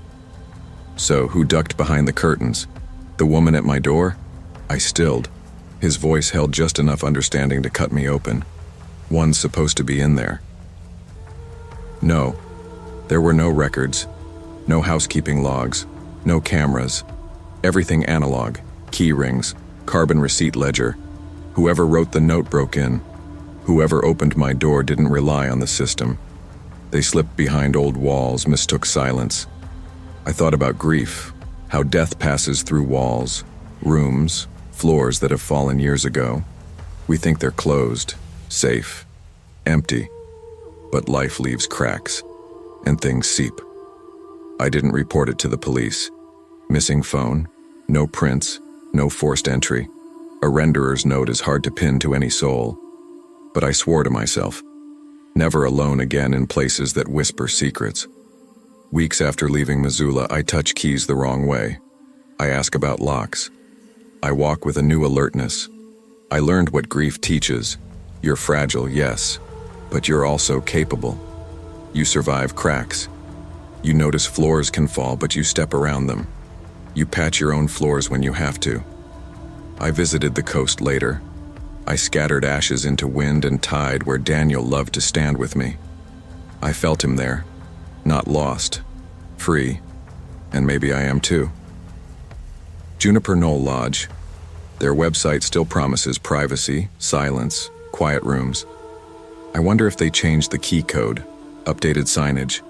Speaker 1: So who ducked behind the curtains? The woman at my door? I stilled. His voice held just enough understanding to cut me open. One's supposed to be in there. No, there were no records. No housekeeping logs, no cameras. Everything analog, key rings, carbon receipt ledger. Whoever wrote the note broke in. Whoever opened my door didn't rely on the system. They slipped behind old walls, mistook silence. I thought about grief, how death passes through walls, rooms, floors that have fallen years ago. We think they're closed, safe, empty, but life leaves cracks, and things seep. I didn't report it to the police. Missing phone, no prints, no forced entry. A renderer's note is hard to pin to any soul. But I swore to myself, never alone again in places that whisper secrets. Weeks after leaving Missoula, I touch keys the wrong way. I ask about locks. I walk with a new alertness. I learned what grief teaches. You're fragile, yes, but you're also capable. You survive cracks. You notice floors can fall, but you step around them. You patch your own floors when you have to. I visited the coast later. I scattered ashes into wind and tide where Daniel loved to stand with me. I felt him there, not lost, free, and maybe I am too. Juniper Knoll Lodge. Their website still promises privacy, silence, quiet rooms. I wonder if they changed the key code, updated signage.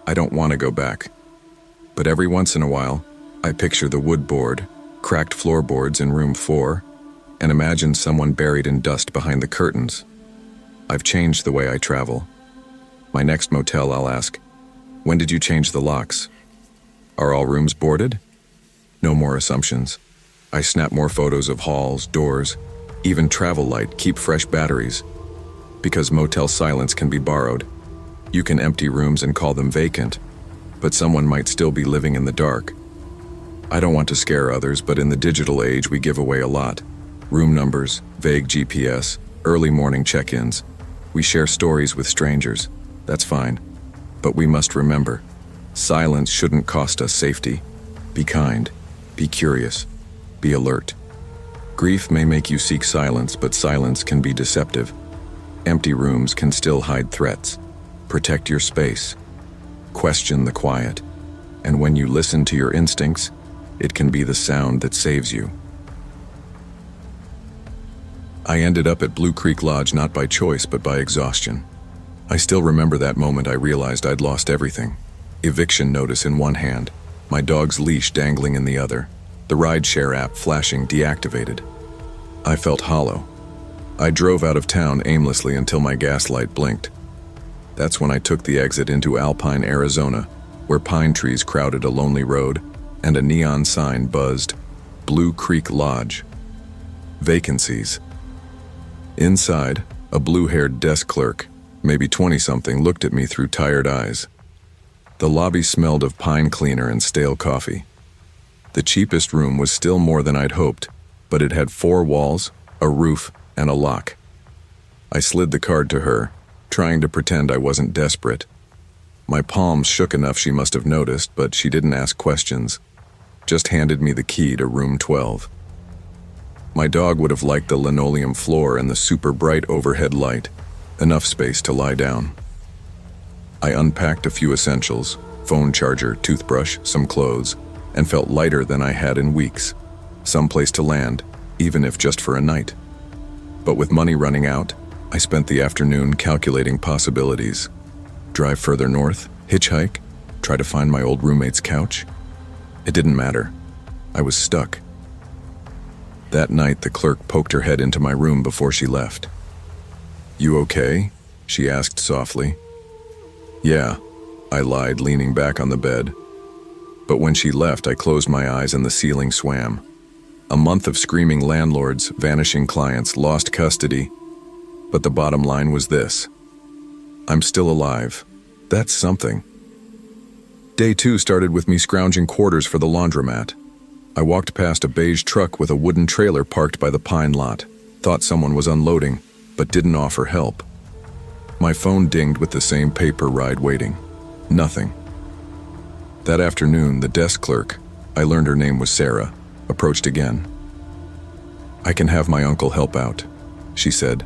Speaker 1: I don't want to go back. But every once in a while, I picture the wood board, cracked floorboards in room 4, and imagine someone buried in dust behind the curtains. I've changed the way I travel. My next motel, I'll ask, when did you change the locks? Are all rooms boarded? No more assumptions. I snap more photos of halls, doors, even travel light, keep fresh batteries. Because motel silence can be borrowed. You can empty rooms and call them vacant, but someone might still be living in the dark. I don't want to scare others, but in the digital age we give away a lot. Room numbers, vague GPS, early morning check-ins. We share stories with strangers. That's fine. But we must remember, silence shouldn't cost us safety. Be kind. Be curious. Be alert. Grief may make you seek silence, but silence can be deceptive. Empty rooms can still hide threats. Protect your space. Question the quiet. And when you listen to your instincts, it can be the sound that saves you. I ended up at Blue Creek Lodge not by choice, but by exhaustion. I still remember that moment I realized I'd lost everything. Eviction notice in one hand, my dog's leash dangling in the other, the rideshare app flashing deactivated. I felt hollow. I drove out of town aimlessly until my gas light blinked. That's when I took the exit into Alpine, Arizona, where pine trees crowded a lonely road and a neon sign buzzed, Blue Creek Lodge. Vacancies. Inside, a blue-haired desk clerk, maybe 20-something, looked at me through tired eyes. The lobby smelled of pine cleaner and stale coffee. The cheapest room was still more than I'd hoped, but it had 4 walls, a roof, and a lock. I slid the card to her, trying to pretend I wasn't desperate. My palms shook enough she must have noticed, but she didn't ask questions, just handed me the key to room 12. My dog would have liked the linoleum floor and the super bright overhead light, enough space to lie down. I unpacked a few essentials, phone charger, toothbrush, some clothes, and felt lighter than I had in weeks. Some place to land, even if just for a night. But with money running out, I spent the afternoon calculating possibilities. Drive further north, hitchhike, try to find my old roommate's couch. It didn't matter. I was stuck. That night, the clerk poked her head into my room before she left. "You okay?" she asked softly. "Yeah," I lied, leaning back on the bed. But when she left, I closed my eyes and the ceiling swam. A month of screaming landlords, vanishing clients, lost custody. But the bottom line was this: I'm still alive. That's something. Day 2 started with me scrounging quarters for the laundromat. I walked past a beige truck with a wooden trailer parked by the pine lot, thought someone was unloading, but didn't offer help. My phone dinged with the same paper ride waiting. Nothing. That afternoon, the desk clerk, I learned her name was Sarah, approached again. "I can have my uncle help out," she said.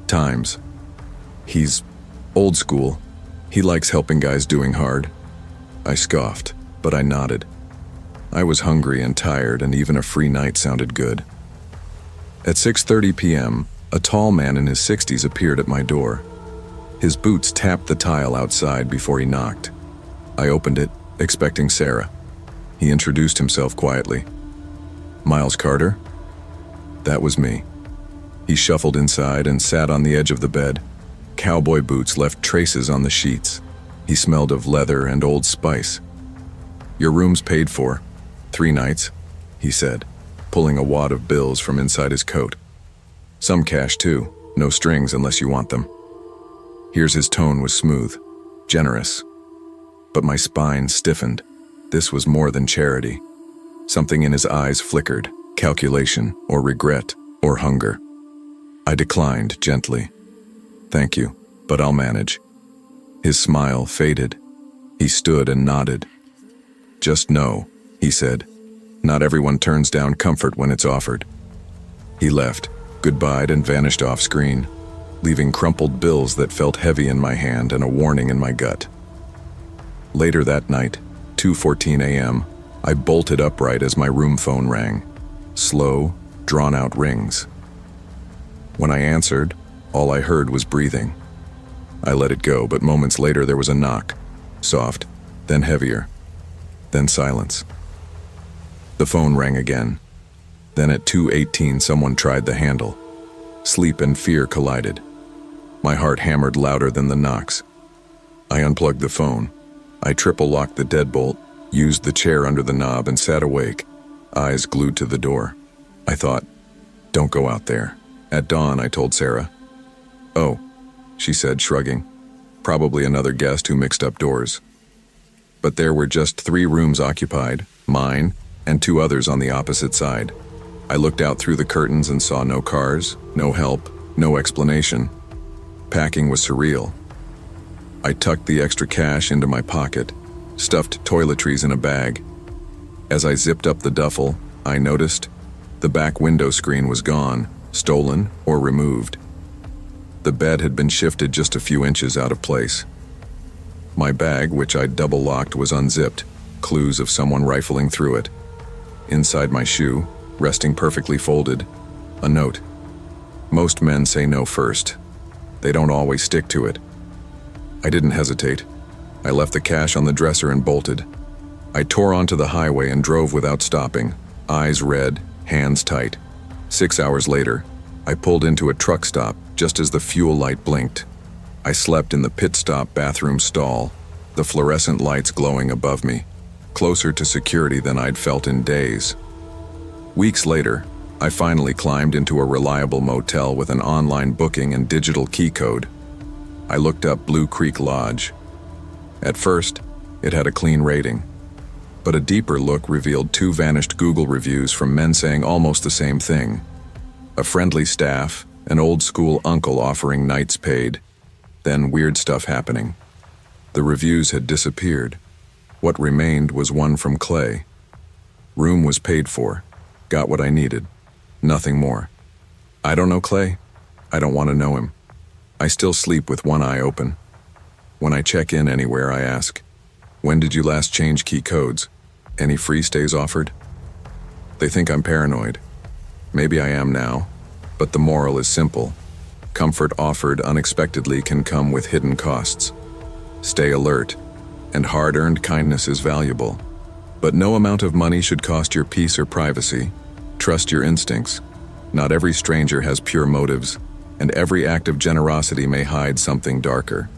Speaker 1: "Times. He's old school. He likes helping guys doing hard." I scoffed, but I nodded. I was hungry and tired, and even a free night sounded good. At 6:30 p.m., a tall man in his 60s appeared at my door. His boots tapped the tile outside before he knocked. I opened it, expecting Sarah. He introduced himself quietly. "Miles Carter?" That was me. He shuffled inside and sat on the edge of the bed. Cowboy boots left traces on the sheets. He smelled of leather and Old Spice. "Your room's paid for. 3 nights," he said, pulling a wad of bills from inside his coat. "Some cash too, no strings unless you want them." His tone was smooth, generous. But my spine stiffened. This was more than charity. Something in his eyes flickered, calculation or regret or hunger. I declined gently. "Thank you, but I'll manage." His smile faded. He stood and nodded. "Just know," he said, "not everyone turns down comfort when it's offered." He left, goodbyed, and vanished off screen, leaving crumpled bills that felt heavy in my hand and a warning in my gut. Later that night, 2:14 a.m., I bolted upright as my room phone rang. Slow, drawn-out rings. When I answered, all I heard was breathing. I let it go, but moments later there was a knock. Soft, then heavier, then silence. The phone rang again. Then at 2:18 someone tried the handle. Sleep and fear collided. My heart hammered louder than the knocks. I unplugged the phone. I triple-locked the deadbolt, used the chair under the knob, and sat awake, eyes glued to the door. I thought, "Don't go out there." At dawn, I told Sarah. "Oh," she said, shrugging. "Probably another guest who mixed up doors." But there were just 3 rooms occupied, mine and 2 others on the opposite side. I looked out through the curtains and saw no cars, no help, no explanation. Packing was surreal. I tucked the extra cash into my pocket, stuffed toiletries in a bag. As I zipped up the duffel, I noticed the back window screen was gone, stolen or removed. The bed had been shifted just a few inches out of place. My bag, which I'd double-locked, was unzipped, clues of someone rifling through it. Inside my shoe, resting perfectly folded, a note. Most men say no first. They don't always stick to it. I didn't hesitate. I left the cash on the dresser and bolted. I tore onto the highway and drove without stopping, eyes red, hands tight. 6 hours later, I pulled into a truck stop just as the fuel light blinked. I slept in the pit stop bathroom stall, the fluorescent lights glowing above me, closer to security than I'd felt in days. Weeks later, I finally climbed into a reliable motel with an online booking and digital key code. I looked up Blue Creek Lodge. At first, it had a clean rating, but a deeper look revealed 2 vanished Google reviews from men saying almost the same thing. A friendly staff, an old-school uncle offering nights paid, then weird stuff happening. The reviews had disappeared. What remained was one from Clay. Room was paid for. Got what I needed. Nothing more. I don't know Clay. I don't want to know him. I still sleep with one eye open. When I check in anywhere, I ask, "When did you last change key codes? Any free stays offered?" They think I'm paranoid. Maybe I am now, but the moral is simple. Comfort offered unexpectedly can come with hidden costs. Stay alert, and hard-earned kindness is valuable. But no amount of money should cost your peace or privacy. Trust your instincts. Not every stranger has pure motives, and every act of generosity may hide something darker.